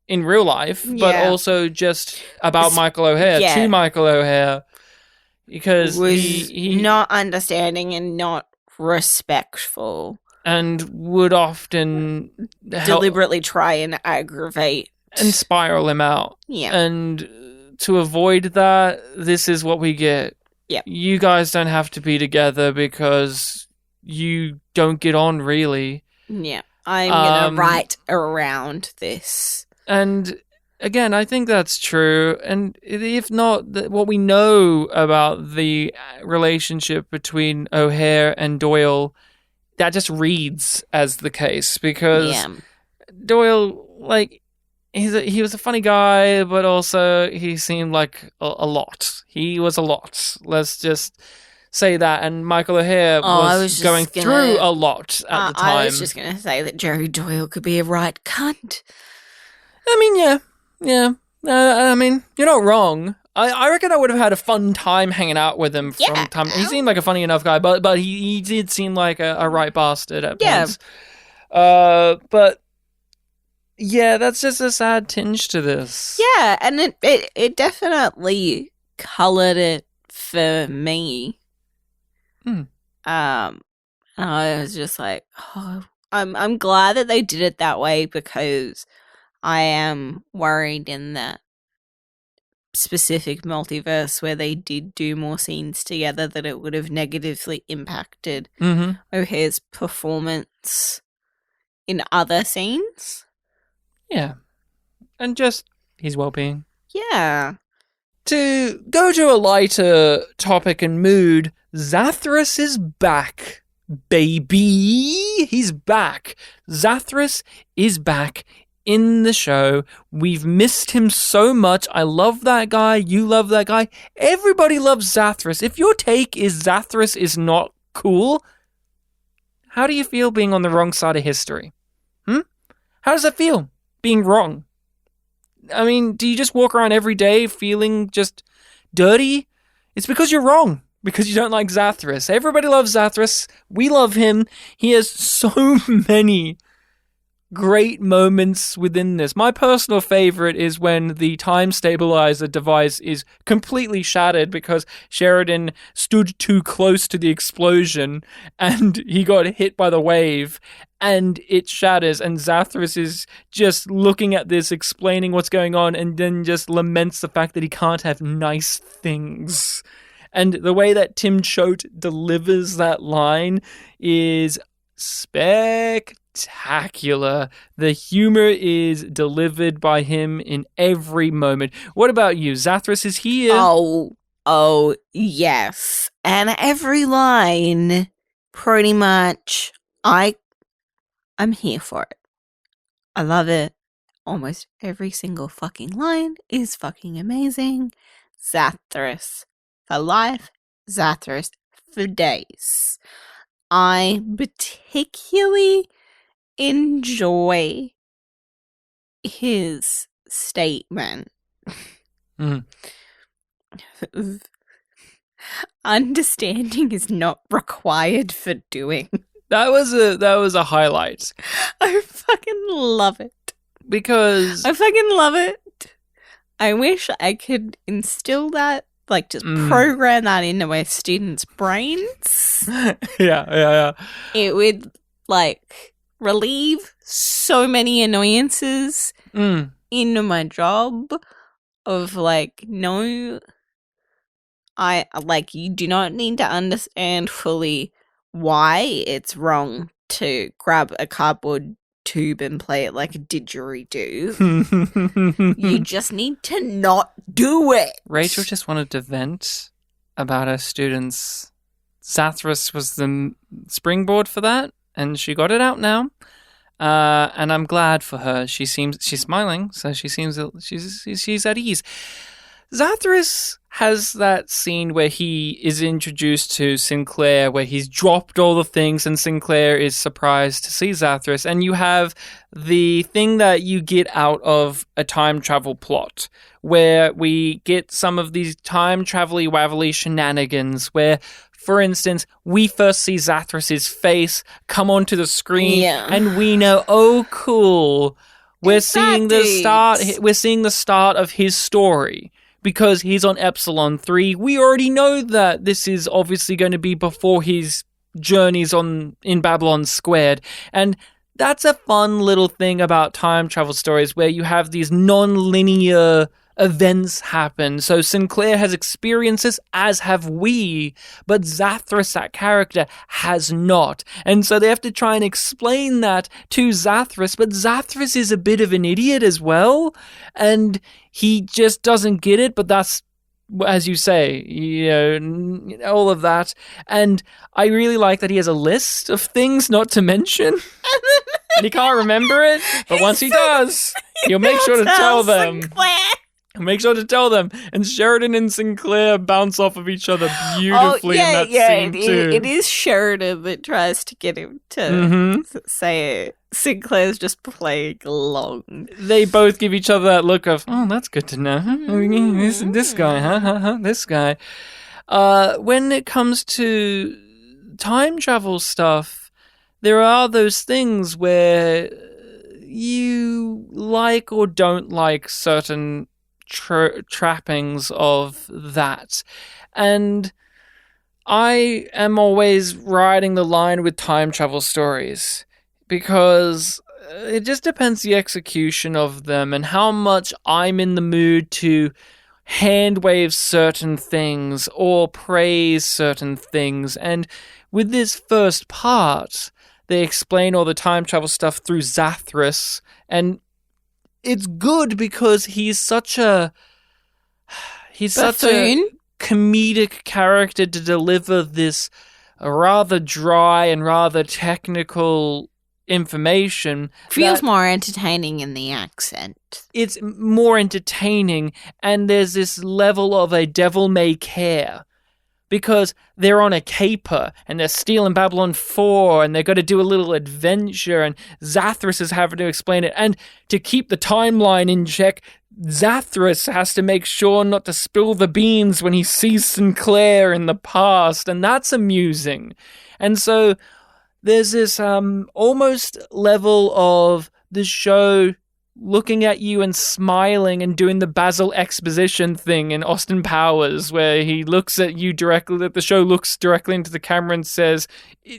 in real life, but also just about Michael O'Hare, to Michael O'Hare, because he
not understanding and not respectful,
and would often
deliberately try and aggravate
and spiral him out.
Yeah.
And to avoid that, this is what we get.
Yeah.
You guys don't have to be together because you don't get on, really.
Yeah. I'm going to write around this.
And again, I think that's true. And if not, what we know about the relationship between O'Hare and Doyle, that just reads as the case, because Doyle, he was a funny guy, but also he seemed like a lot. He was a lot. Let's just say that. And Michael O'Hare was going through a lot at the time.
I was just going to say that Jerry Doyle could be a right cunt.
I mean, yeah. I mean, you're not wrong. I reckon I would have had a fun time hanging out with him from time. He seemed like a funny enough guy, but he did seem like a right bastard at points. But Yeah, that's just a sad tinge to this.
Yeah, and it definitely colored it for me. I was just like, oh, I'm glad that they did it that way, because I am worried in that specific multiverse where they did do more scenes together that it would have negatively impacted O'Hare's performance in other scenes.
Yeah. And just his well-being.
Yeah.
To go to a lighter topic and mood, Zathras is back, baby. He's back. Zathras is back in the show. We've missed him so much. I love that guy. You love that guy. Everybody loves Zathras. If your take is Zathras is not cool, how do you feel being on the wrong side of history? How does that feel, being wrong? I mean, do you just walk around every day feeling just dirty? It's because you're wrong. Because you don't like Zathras. Everybody loves Zathras. We love him. He has so many great moments within this. My personal favorite is when the time stabilizer device is completely shattered because Sheridan stood too close to the explosion and he got hit by the wave and it shatters, and Zathras is just looking at this, explaining what's going on, and then just laments the fact that he can't have nice things. And the way that Tim Choate delivers that line is spectacular. The humor is delivered by him in every moment. What about you? Zathras is here.
Oh, yes. And every line, pretty much, I'm here for it. I love it. Almost every single fucking line is fucking amazing. Zathras for life, Zathras for days. I particularly enjoy his statement. Understanding is not required for doing.
That was a highlight.
I fucking love it.
Because
I fucking love it. I wish I could instill that, like, just program that into my students' brains.
Yeah.
It would, like, relieve so many annoyances in my job of, like, no, you do not need to understand fully why it's wrong to grab a cardboard tube and play it like a didgeridoo. You just need to not do it.
Rachel just wanted to vent about her students. Zathras was the springboard for that, and she got it out now. And I'm glad for her. She's smiling, so she seems she's at ease. Zathras has that scene where he is introduced to Sinclair, where he's dropped all the things and Sinclair is surprised to see Zathras. And you have the thing that you get out of a time travel plot, where we get some of these time travel-y wavelly shenanigans, where, for instance, we first see Zathras' face come onto the screen and we know, oh, cool, we're seeing the start of his story. Because he's on Epsilon 3, we already know that this is obviously going to be before his journeys in Babylon Squared. And that's a fun little thing about time travel stories, where you have these non-linear events happen. So Sinclair has experiences, as have we, but Zathras, that character, has not. And so they have to try and explain that to Zathras, but Zathras is a bit of an idiot as well, and he just doesn't get it, but that's, as you say, all of that. And I really like that he has a list of things not to mention, and he can't remember it, but once he does, he'll make sure to tell them. Make sure to tell them. And Sheridan and Sinclair bounce off of each other beautifully in that scene too.
It is Sheridan that tries to get him to say it. Sinclair's just playing along.
They both give each other that look of, oh, that's good to know. This guy, huh? This guy. When it comes to time travel stuff, there are those things where you like or don't like certain trappings of that. And I am always riding the line with time travel stories because it just depends the execution of them and how much I'm in the mood to hand wave certain things or praise certain things. And with this first part, they explain all the time travel stuff through Zathras, and it's good because he's such a comedic character to deliver this rather dry and rather technical information.
Feels more entertaining in the accent.
It's more entertaining, and there's this level of a devil may care. Because they're on a caper, and they're stealing Babylon 4, and they've got to do a little adventure, and Zathras is having to explain it. And to keep the timeline in check, Zathras has to make sure not to spill the beans when he sees Sinclair in the past, and that's amusing. And so there's this almost level of the show looking at you and smiling and doing the Basil exposition thing in Austin Powers, where he looks at you directly, the show looks directly into the camera and says,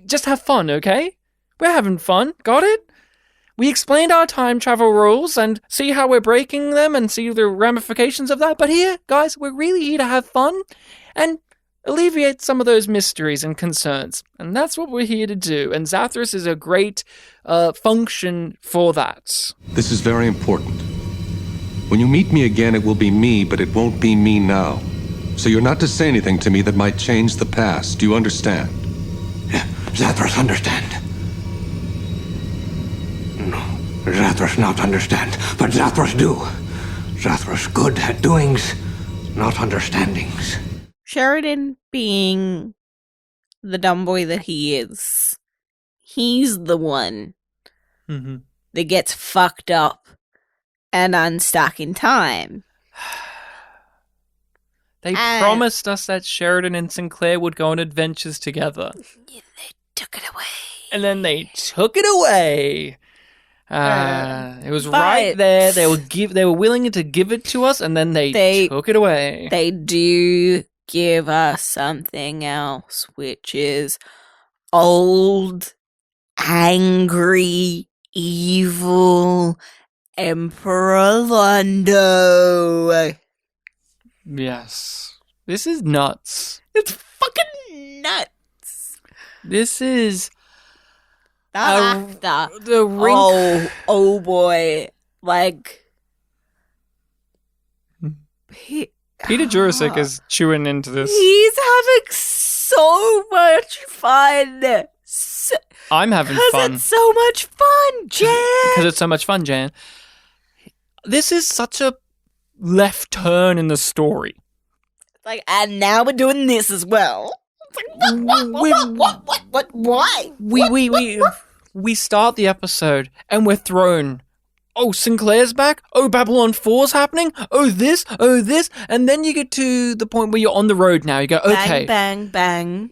just have fun, okay? We're having fun, got it? We explained our time travel rules and see how we're breaking them and see the ramifications of that, but here, guys, we're really here to have fun and alleviate some of those mysteries and concerns. And that's what we're here to do. And Zathras is a great function for that.
This is very important. When you meet me again, it will be me, but it won't be me now. So you're not to say anything to me that might change the past. Do you understand?
Yeah, Zathras understand. No, Zathras not understand, but Zathras do. Zathras good at doings, not understandings.
Sheridan, being the dumb boy that he is, he's the one that gets fucked up and unstuck in time.
They promised us that Sheridan and Sinclair would go on adventures together.
Yeah, they took it away.
And then they took it away. It was right there. They were willing to give it to us, and then they took it away.
They do give us something else, which is old, angry, evil Emperor Londo.
Yes. This is nuts.
It's fucking nuts.
This is
That actor.
The rink.
Oh boy. Like
Peter Jurasik is chewing into this.
He's having so much fun.
I'm having fun.
It's so much fun, Jan.
Because it's so much fun, Jan. This is such a left turn in the story.
Like, and now we're doing this as well. What? Why?
We start the episode and we're thrown. Oh, Sinclair's back. Oh, Babylon 4's happening. Oh, this. And then you get to the point where you're on the road now. You go, okay.
Bang, bang, bang.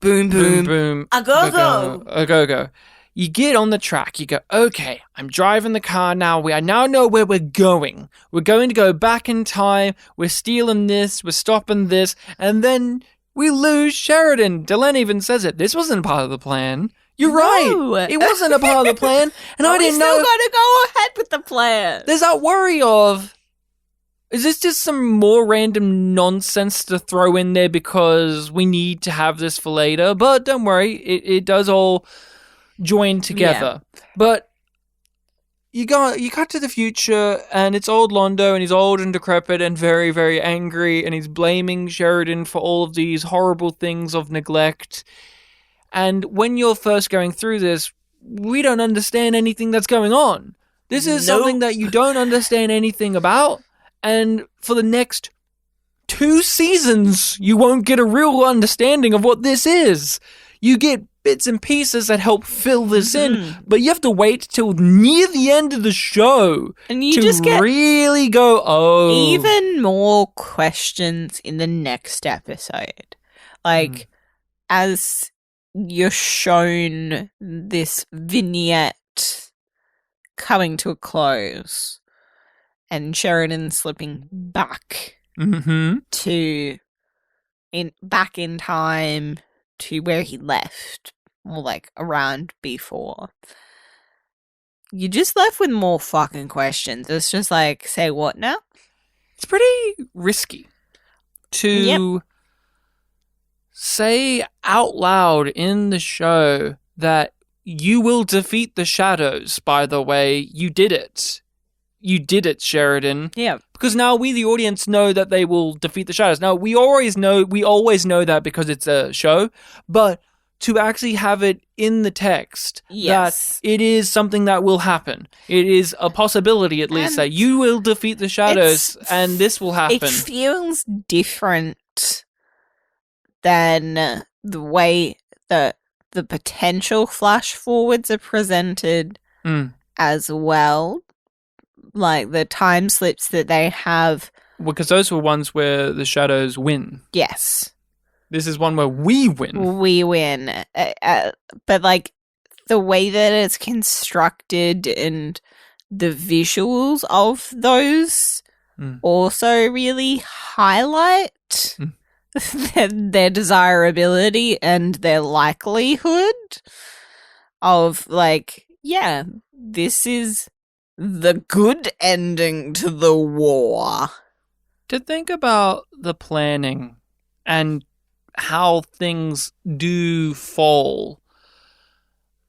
Boom, boom.
Boom, boom.
A go-go.
A go-go. You get on the track. You go, okay, I'm driving the car now. I now know where we're going. We're going to go back in time. We're stealing this. We're stopping this. And then we lose Sheridan. Delenn even says it. This wasn't part of the plan. You're right. It wasn't a part of the plan. And I didn't know.
We still got to go ahead with the plan.
There's that worry of, is this just some more random nonsense to throw in there because we need to have this for later? But don't worry. It does all join together. Yeah. But you got to the future, and it's old Londo, and he's old and decrepit and very, very angry, and he's blaming Sheridan for all of these horrible things of neglect. And when you're first going through this, we don't understand anything that's going on. This is something that you don't understand anything about. And for the next 2 seasons, you won't get a real understanding of what this is. You get bits and pieces that help fill this in, but you have to wait till near the end of the show
and you
to
just get
really go, oh.
Even more questions in the next episode. Like, as you're shown this vignette coming to a close and Sheridan slipping back back in time to where he left, or like around before. You're just left with more fucking questions. It's just like, say what now?
It's pretty risky to say out loud in the show that you will defeat the shadows, by the way. You did it. You did it, Sheridan.
Yeah.
Because now we, the audience, know that they will defeat the shadows. Now, we always know that because it's a show, but to actually have it in the text that it is something that will happen. It is a possibility, at least, that you will defeat the shadows and this will happen.
It feels different than the way that the potential flash forwards are presented as well. Like the time slips that they have.
Because those were ones where the shadows win.
Yes.
This is one where we win.
We win. But like the way that it's constructed and the visuals of those also really highlight their desirability and their likelihood of like, yeah, this is the good ending to the war.
To think about the planning and how things do fall,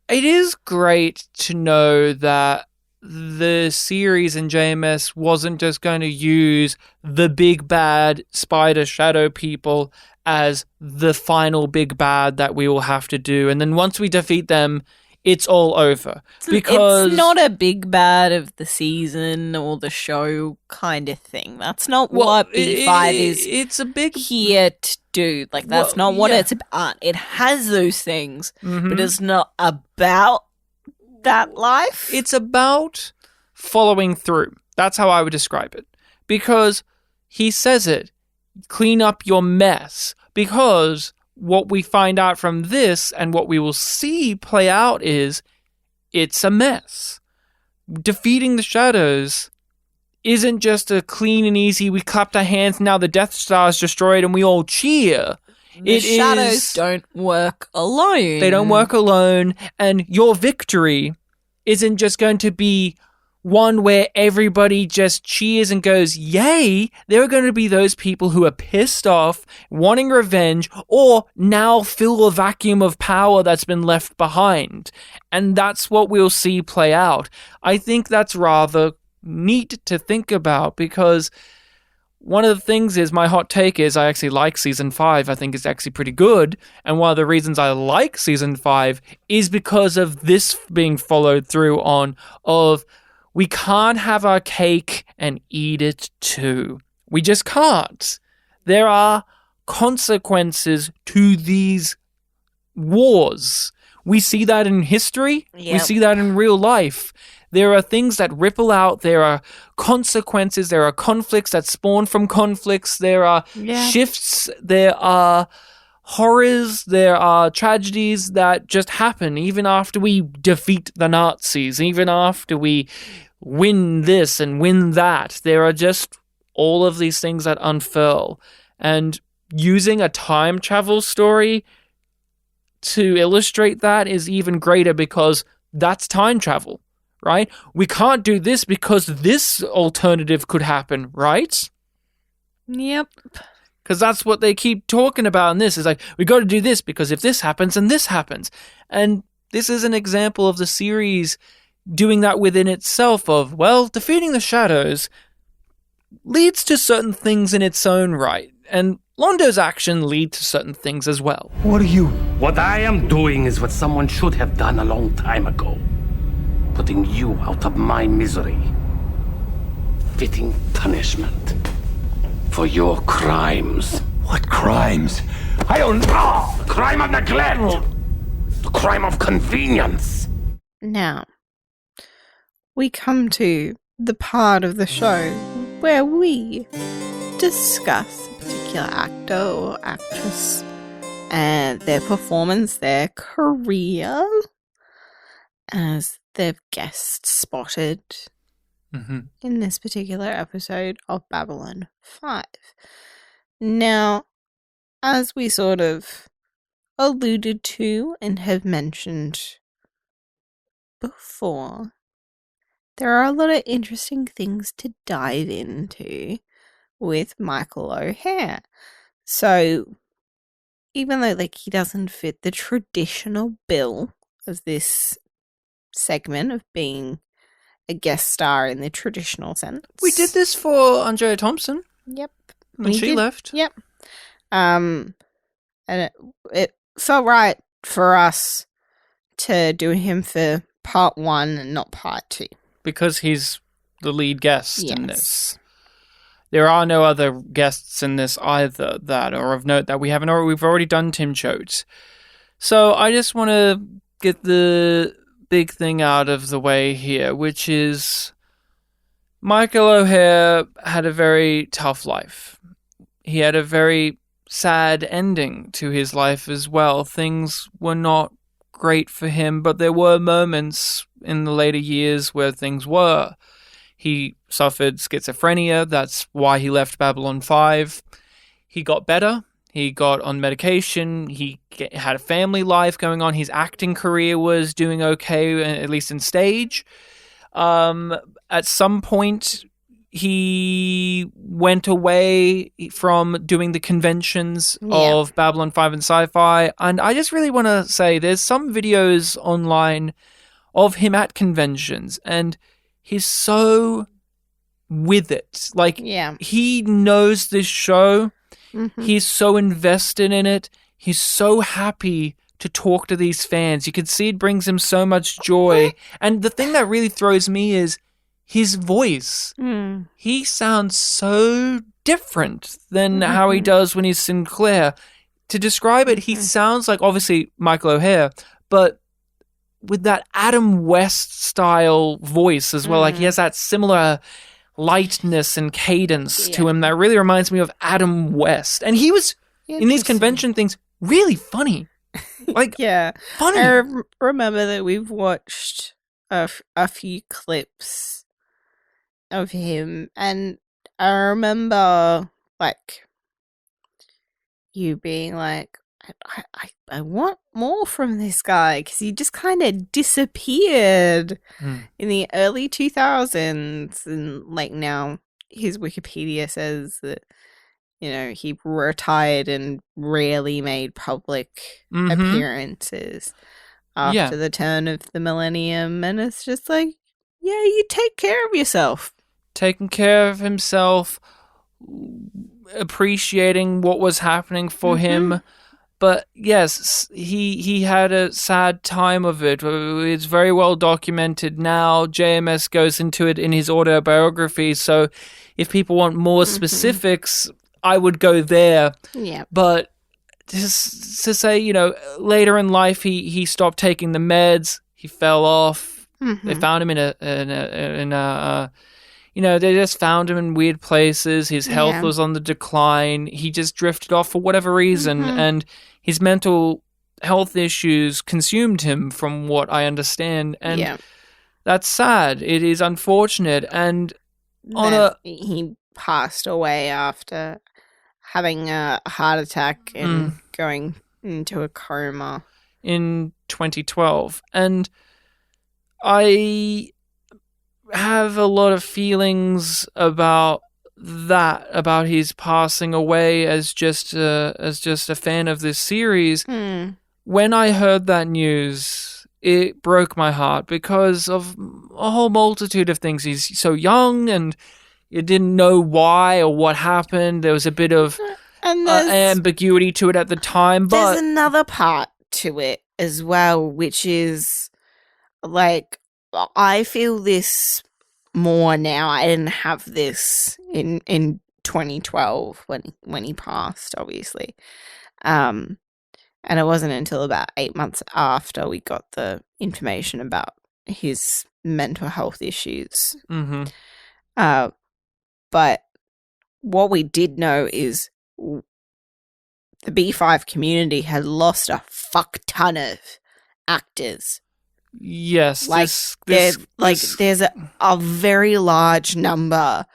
it is great to know that the series in JMS wasn't just going to use the big bad spider shadow people as the final big bad that we will have to do. And then once we defeat them, it's all over. Because
it's not a big bad of the season or the show kind of thing. That's not what B5 is.
It's a big
here to do. Like, that's not what it's about. It has those things, but it's not about that life.
It's about following through. That's how I would describe it. Because he says it, clean up your mess. Because what we find out from this and what we will see play out is it's a mess. Defeating the shadows isn't just a clean and easy, we clapped our hands, now the Death Star is destroyed and we all cheer.
The shadows don't work alone.
They don't work alone, and your victory isn't just going to be one where everybody just cheers and goes, yay. There are going to be those people who are pissed off, wanting revenge, or now fill a vacuum of power that's been left behind. And that's what we'll see play out. I think that's rather neat to think about, because one of the things is, my hot take is, I actually like Season 5. I think it's actually pretty good. And one of the reasons I like Season 5 is because of this being followed through on of, we can't have our cake and eat it too. We just can't. There are consequences to these wars. We see that in history.
Yep.
We see that in real life. There are things that ripple out. There are consequences. There are conflicts that spawn from conflicts. There are shifts. There are horrors. There are tragedies that just happen even after we defeat the Nazis, even after we win this and win that. There are just all of these things that unfurl. And using a time travel story to illustrate that is even greater, because that's time travel, right? We can't do this because this alternative could happen, right?
Yep.
Because that's what they keep talking about in this. Is like, we got to do this because if this happens, then this happens. And this is an example of the series doing that within itself of, well, defeating the shadows leads to certain things in its own right. And Londo's action lead to certain things as well.
What I am doing is what someone should have done a long time ago. Putting you out of my misery. Fitting punishment for your crimes.
What crimes?
I don't know! The crime of neglect! The crime of convenience!
Now, we come to the part of the show where we discuss a particular actor or actress and their performance, their career. as the guest spotted in this particular episode of Babylon 5. Now, as we sort of alluded to and have mentioned before, there are a lot of interesting things to dive into with Michael O'Hare. So, even though he doesn't fit the traditional bill of this segment of being a guest star in the traditional sense.
We did this for Andrea Thompson.
Yep.
When she left.
Yep. And it felt right for us to do him for part 1 and not part 2.
Because he's the lead guest in this. There are no other guests in this either that are of note that we've already done Tim Choate. So I just want to get the big thing out of the way here, which is Michael O'Hare had a very tough life. He had a very sad ending to his life as well. Things were not great for him, but there were moments in the later years where things were. He suffered schizophrenia. That's why he left Babylon 5. He got better. He got on medication. He had a family life going on. His acting career was doing okay, at least in stage. At some point, he went away from doing the conventions of Babylon 5 and sci-fi. And I just really want to say there's some videos online of him at conventions, and he's so with it. He knows this show. He's so invested in it. He's so happy to talk to these fans. You can see it brings him so much joy. And the thing that really throws me is his voice. He sounds so different than how he does when he's Sinclair. To describe it, he sounds like, obviously, Michael O'Hare, but with that Adam West style voice as well. He has that similar lightness and cadence to him that really reminds me of Adam West. And he was, in these convention things, really funny. Funny.
I remember that we've watched a few clips of him, and I remember, you being like, I want more from this guy, because he just kind of disappeared in the early 2000s, and now his Wikipedia says that he retired and rarely made public appearances after the turn of the millennium, and it's just you take care of yourself.
Taking care of himself, appreciating what was happening for him. But yes, he had a sad time of it. It's very well documented now. JMS goes into it in his autobiography. So if people want more specifics, I would go there.
Yeah.
But just to say, later in life, he stopped taking the meds. He fell off. They found him they just found him in weird places. His health was on the decline. He just drifted off for whatever reason. And his mental health issues consumed him, from what I understand. And that's sad. It is unfortunate. And
he passed away after having a heart attack and going into a coma
in 2012. And I have a lot of feelings about that, about his passing away as just a fan of this series. When I heard that news, it broke my heart because of a whole multitude of things. He's so young, and you didn't know why or what happened. There was a bit of ambiguity to it at the time. But
there's another part to it as well, which is I feel this more now. I didn't have this in 2012 when he passed, obviously. And it wasn't until about 8 months after we got the information about his mental health issues. But what we did know is the B5 community had lost a fuck ton of actors
Yes.
Like, there's a very large number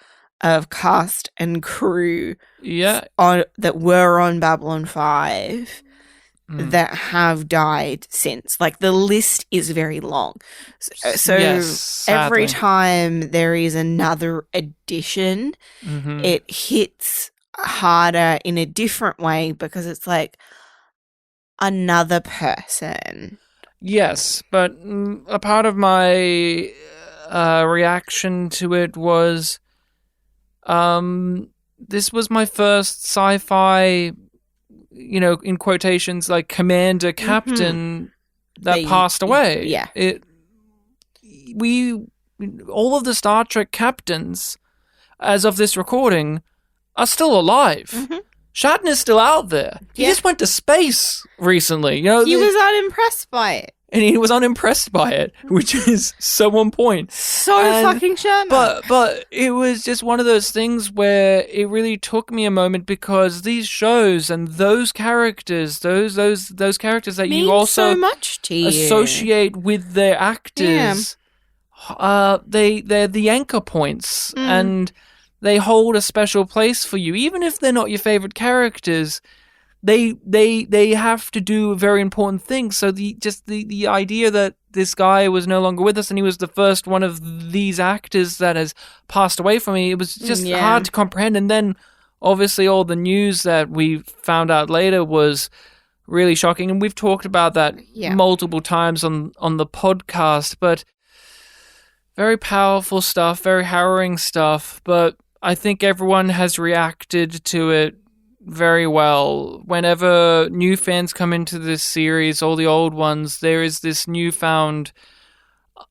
of cast and crew that were on Babylon 5 that have died since. Like, the list is very long. So
Yes,
every
sadly.
time there is another edition, it hits harder in a different way because it's like another person.
Yes, but a part of my reaction to it was this was my first sci-fi, in quotations, like commander captain that passed away.
Yeah.
All of the Star Trek captains, as of this recording, are still alive. Shatner's still out there. He just went to space recently.
He was unimpressed by it.
And he was unimpressed by it, which is so on point.
Fucking Shatner.
But it was just one of those things where it really took me a moment because these shows and those characters, those characters that you also
so much to you.
associate with their actors, they're the anchor points and they hold a special place for you, even if they're not your favorite characters. They have to do very important things. So the idea that this guy was no longer with us and he was the first one of these actors that has passed away from me, it was just hard to comprehend. And then obviously all the news that we found out later was really shocking. And we've talked about that multiple times on the podcast, but very powerful stuff, very harrowing stuff. But I think everyone has reacted to it very well. Whenever new fans come into this series, all the old ones, there is this newfound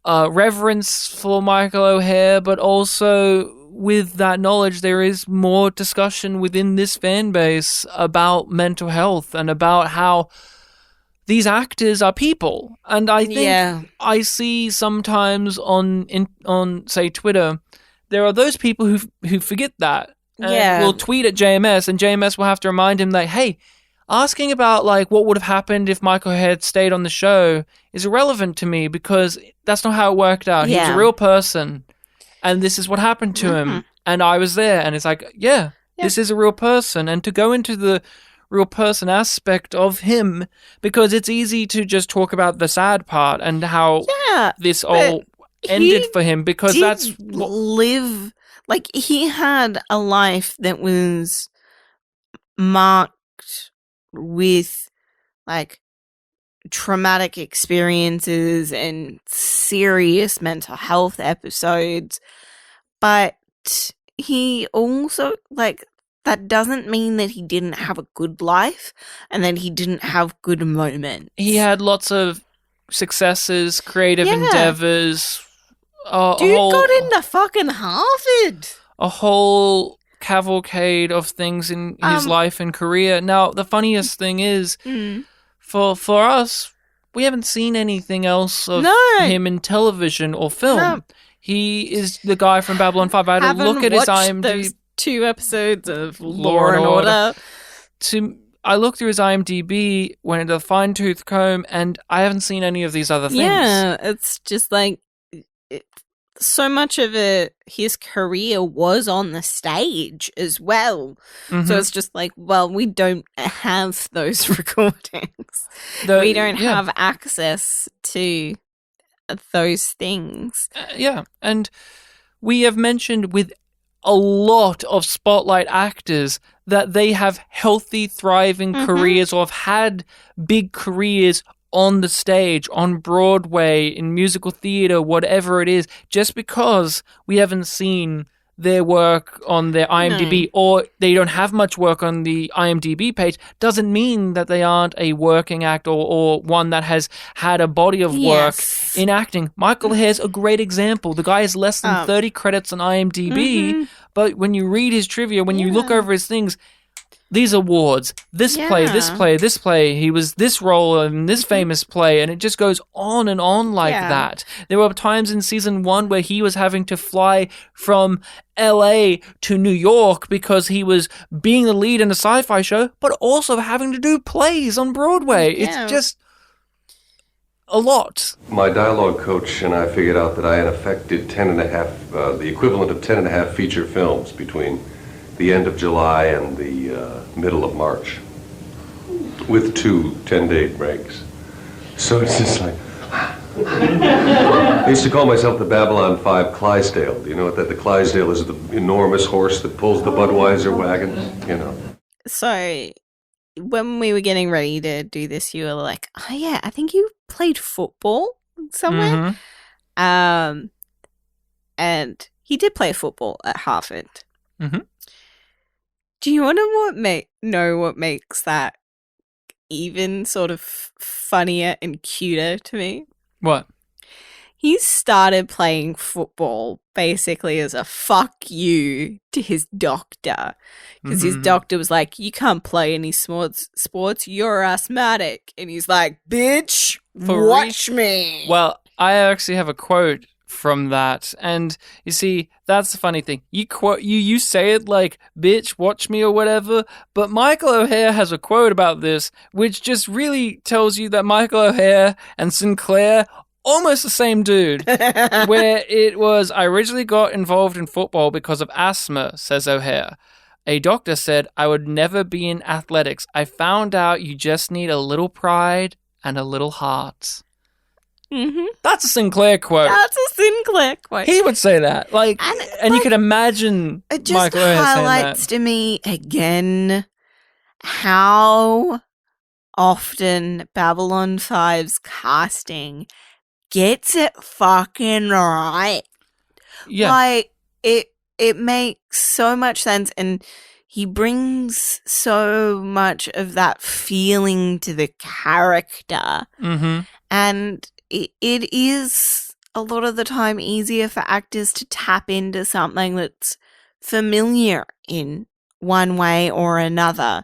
reverence for Michael O'Hare, but also with that knowledge, there is more discussion within this fan base about mental health and about how these actors are people. And I think I see sometimes on say Twitter, there are those people who forget that. And will tweet at JMS, and JMS will have to remind him that, hey, asking about like what would have happened if Michael had stayed on the show is irrelevant to me because that's not how it worked out. He was a real person, and this is what happened to him, and I was there, and it's like, this is a real person, and to go into the real person aspect of him, because it's easy to just talk about the sad part and how this all ended for him, because that's
live. Like, he had a life that was marked with, like, traumatic experiences and serious mental health episodes. But he also, like, that doesn't mean that he didn't have a good life and that he didn't have good moments.
He had lots of successes, creative endeavors.
Dude got into fucking Harvard.
A whole cavalcade of things in his life and career. Now, the funniest thing is, for us, we haven't seen anything else of him in television or film.
No.
He is the guy from Babylon 5. I had to look at his IMDb.
Those 2 episodes of Law and Order.
I looked through his IMDb, went into a fine-tooth comb, and I haven't seen any of these other things.
Yeah, it's just like, so much of his career was on the stage as well. So it's just like, well, we don't have those recordings. We don't have access to those things.
And we have mentioned with a lot of spotlight actors that they have healthy, thriving careers or have had big careers on the stage, on Broadway, in musical theater, whatever it is. Just because we haven't seen their work on their IMDb or they don't have much work on the IMDb page doesn't mean that they aren't a working actor or one that has had a body of work in acting. Michael O'Hare's a great example. The guy has less than 30 credits on IMDb, but when you read his trivia, when you look over his things, these awards, this play, he was this role in this famous play, and it just goes on and on like that. There were times in season 1 where he was having to fly from LA to New York because he was being the lead in a sci-fi show, but also having to do plays on Broadway. It's just a lot.
My dialogue coach and I figured out that I in effect did 10 and a half, the equivalent of 10 and a half feature films between the end of July and the middle of March, with 2 10-day breaks. So it's just like... I used to call myself the Babylon 5 Clydesdale. Do you know what that? The Clydesdale is the enormous horse that pulls the Budweiser wagons, you know.
So, when we were getting ready to do this, you were like, oh yeah, I think you played football somewhere.
Mm-hmm.
And he did play football at Harvard.
Mm-hmm.
Do you want to know what makes that even sort of funnier and cuter to me?
What?
He started playing football basically as a fuck you to his doctor. Because his doctor was like, you can't play any sports, you're asthmatic. And he's like, bitch, watch me.
Well, I actually have a quote from that. And you see, that's the funny thing. You say it like, bitch, watch me or whatever. But Michael O'Hare has a quote about this, which just really tells you that Michael O'Hare and Sinclair, almost the same dude. Where it was, I originally got involved in football because of asthma, says O'Hare. A doctor said I would never be in athletics. I found out you just need a little pride and a little heart.
Mm-hmm.
That's a Sinclair quote.
That's a Sinclair quote.
He would say that. And you could imagine
it just
Michael O'Hare saying
highlights
that.
to me again how often Babylon 5's casting gets it fucking right.
Yeah.
Like, it makes so much sense, and he brings so much of that feeling to the character.
Mm-hmm.
And it is a lot of the time easier for actors to tap into something that's familiar in one way or another.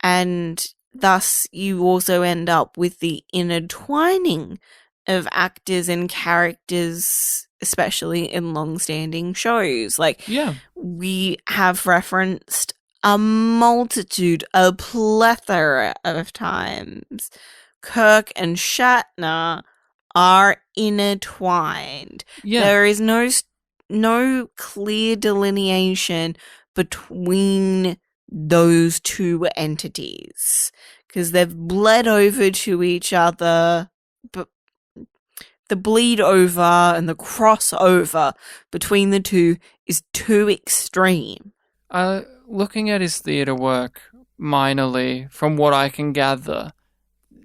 And thus you also end up with the intertwining of actors and characters, especially in long-standing shows. Like,
Yeah.
we have referenced a plethora of times. Kirk and Shatner are intertwined.
Yeah.
There is no clear delineation between those two entities because they've bled over to each other, but the bleed over and the crossover between the two is too extreme.
Looking at his theatre work minorly, from what I can gather,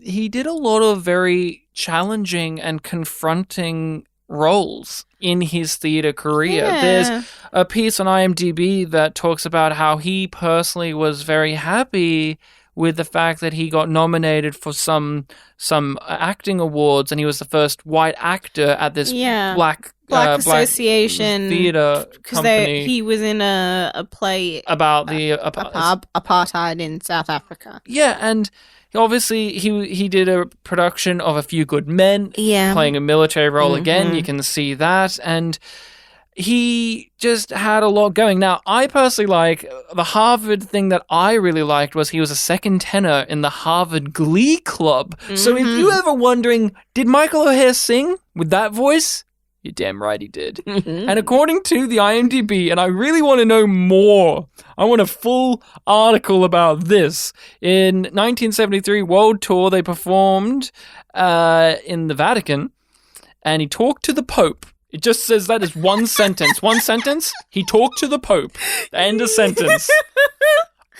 he did a lot of very challenging and confronting roles in his theatre career.
Yeah.
There's a piece on IMDb that talks about how he personally was very happy with the fact that he got nominated for some acting awards, and he was the first white actor at this black
association
theater company.
He was in a play
about the
apartheid in South Africa.
Yeah, and obviously he did a production of A Few Good Men, playing a military role again. You can see that, and he just had a lot going. Now, I personally like the Harvard thing that I really liked was he was a second tenor in the Harvard Glee Club. So if you ever wondering, did Michael O'Hare sing with that voice? You're damn right he did. And according to the IMDb, and I really want to know more, I want a full article about this. In 1973 World Tour, they performed in the Vatican, and he talked to the Pope. It just says that is one sentence. One sentence, he talked to the Pope. End of sentence.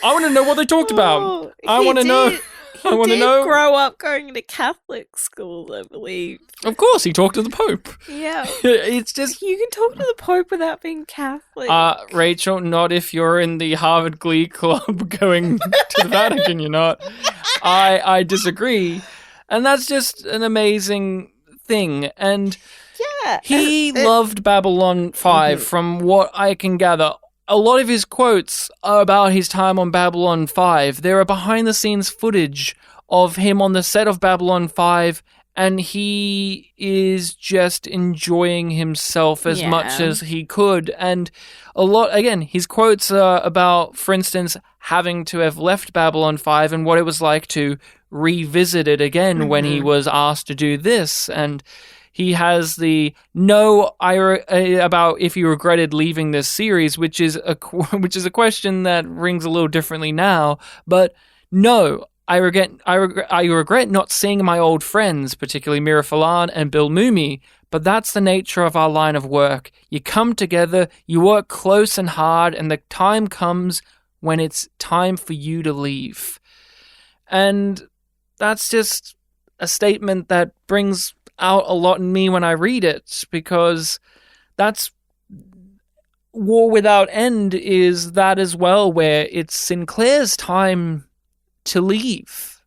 I want to know what they talked about. I want to know. I want to know.
He did grow up going to Catholic school, I believe.
Of course, he talked to the Pope.
Yeah.
It's just...
You can talk to the Pope without being Catholic.
Rachel, not if you're in the Harvard Glee Club going to the Vatican, you're not. I disagree. And that's just an amazing thing. And...
yeah.
He loved Babylon 5, from what I can gather. A lot of his quotes are about his time on Babylon 5. There are behind-the-scenes footage of him on the set of Babylon 5, and he is just enjoying himself as much as he could. And a lot, again, his quotes are about, for instance, having to have left Babylon 5 and what it was like to revisited again when he was asked to do this, and he has the about if he regretted leaving this series, which is a question that rings a little differently now. But no, I regret not seeing my old friends, particularly Mira Falan and Bill Mumy. But that's the nature of our line of work. You come together, you work close and hard, and the time comes when it's time for you to leave. And that's just a statement that brings out a lot in me when I read it, because that's War Without End is that as well, where it's Sinclair's time to leave,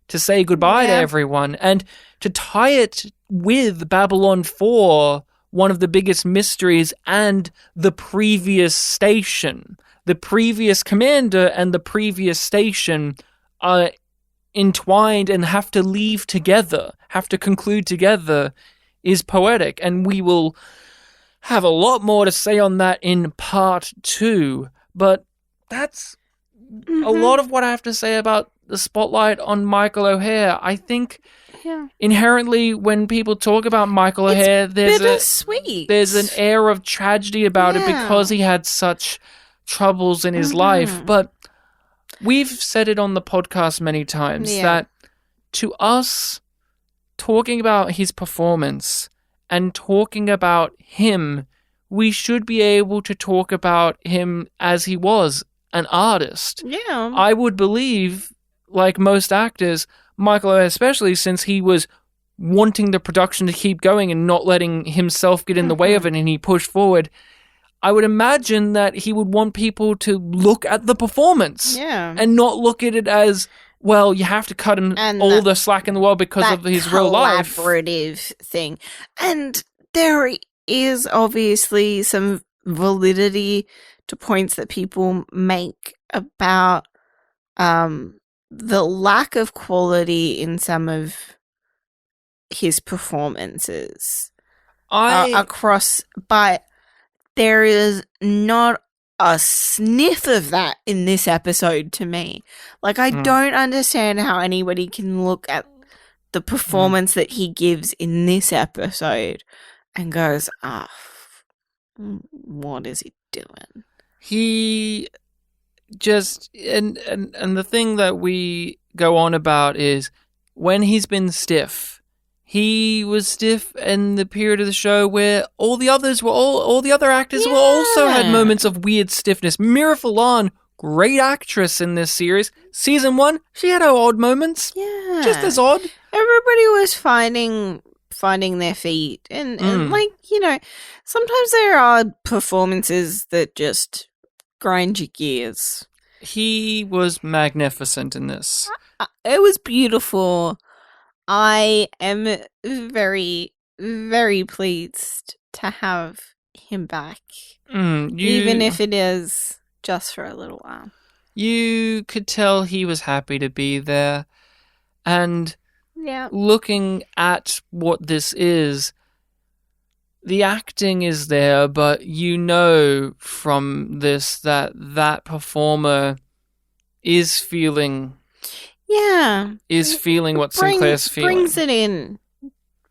to say goodbye to everyone, and to tie it with Babylon 4, one of the biggest mysteries, and the previous station. The previous commander and the previous station are entwined and have to leave together, have to conclude together, is poetic. And we will have a lot more to say on that in part 2. But that's a lot of what I have to say about the spotlight on Michael O'Hare. I think inherently when people talk about Michael O'Hare, there's an air of tragedy about it because he had such troubles in his life. But we've said it on the podcast many times that to us, talking about his performance and talking about him, we should be able to talk about him as he was, an artist.
Yeah.
I would believe, like most actors, Michael O'Hare especially, since he was wanting the production to keep going and not letting himself get in the way of it, and he pushed forward, I would imagine that he would want people to look at the performance and not look at it as, well, you have to cut him and all the slack in the world because of his real life.
Collaborative thing. And there is obviously some validity to points that people make about the lack of quality in some of his performances across, but there is not a sniff of that in this episode to me. Like, I don't understand how anybody can look at the performance that he gives in this episode and goes, what is he doing?
He just, and the thing that we go on about is when he's been stiff, he was stiff in the period of the show where all the other actors were also had moments of weird stiffness. Mira Falan, great actress in this series. Season 1, she had her odd moments. Yeah. Just as odd.
Everybody was finding their feet. And like, you know, sometimes there are performances that just grind your gears.
He was magnificent in this.
It was beautiful. I am very, very pleased to have him back. Even if it is just for a little while.
You could tell he was happy to be there. And looking at what this is, the acting is there, but you know from this that performer is feeling... is feeling what Sinclair's feeling.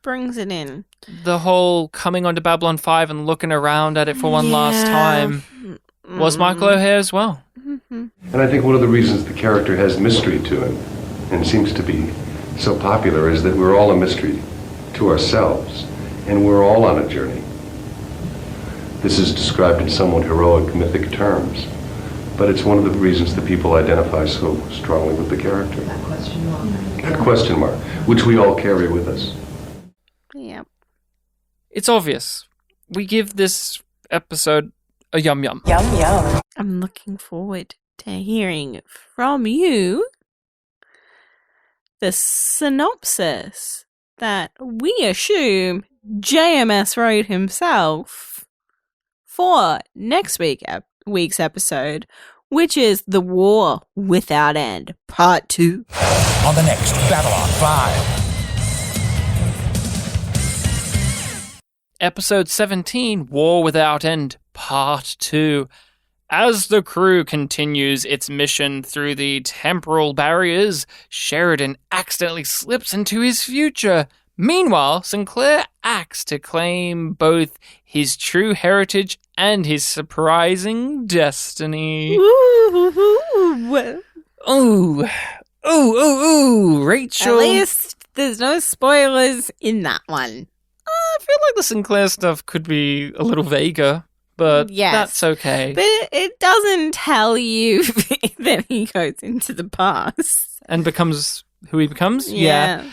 Brings it in.
The whole coming onto Babylon 5 and looking around at it for one last time was Michael O'Hare as well.
And I think one of the reasons the character has mystery to him and seems to be so popular is that we're all a mystery to ourselves, and we're all on a journey. This is described in somewhat heroic, mythic terms. But it's one of the reasons that people identify so strongly with the character. That question mark, which we all carry with us.
Yeah.
It's obvious. We give this episode a yum yum.
Yum yum. I'm looking forward to hearing from you the synopsis that we assume JMS wrote himself for next week's episode, which is The War Without End, Part 2.
On the next Babylon 5.
Episode 17, War Without End, Part 2. As the crew continues its mission through the temporal barriers, Sheridan accidentally slips into his future. Meanwhile, Sinclair acts to claim both his true heritage and his surprising destiny. Ooh, Rachel.
At least there's no spoilers in that one.
I feel like the Sinclair stuff could be a little vaguer, but
Yes.
that's okay.
But it doesn't tell you that he goes into the past.
And becomes who he becomes?
Yeah.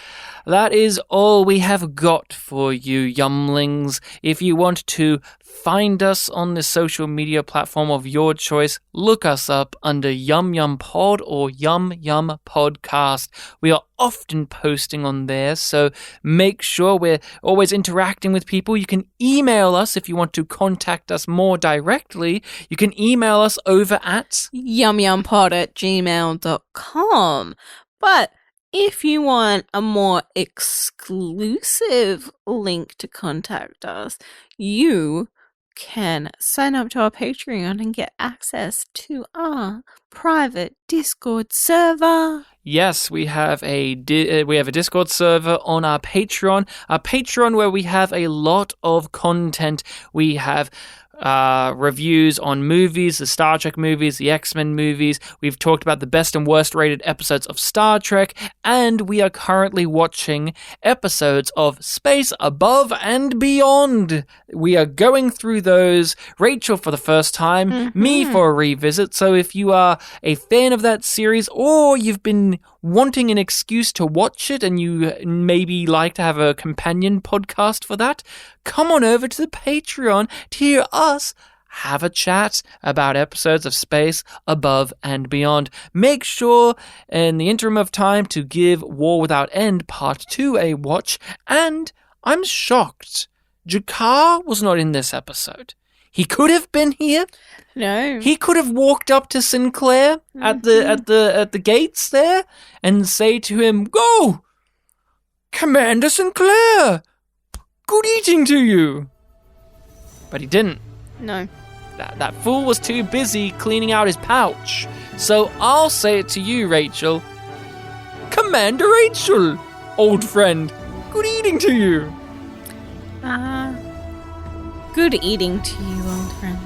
That is all we have got for you, Yumlings. If you want to find us on the social media platform of your choice, look us up under YumYumPod or YumYumPodcast. We are often posting on there, so make sure we're always interacting with people. You can email us if you want to contact us more directly. You can email us over at
yumyumpod@gmail.com. But if you want a more exclusive link to contact us, you can sign up to our Patreon and get access to our private Discord server.
Yes, we have a Discord server on our Patreon where we have a lot of content. We have reviews on movies, the Star Trek movies, the X-Men movies. We've talked about the best and worst rated episodes of Star Trek, and we are currently watching episodes of Space Above and Beyond. We are going through those, Rachel for the first time, me for a revisit. So if you are a fan of that series, or you've been wanting an excuse to watch it and you maybe like to have a companion podcast for that, come on over to the Patreon to hear us have a chat about episodes of Space Above and Beyond. Make sure in the interim of time to give War Without End Part 2 a watch. And I'm shocked Jakar was not in this episode. He could have been here.
No.
He could have walked up to Sinclair at the gates there and say to him, "Go, Commander Sinclair! Good eating to you!" But he didn't.
No.
That fool was too busy cleaning out his pouch. So I'll say it to you, Rachel. Commander Rachel, old friend, good eating to you.
Good eating to you, old friend.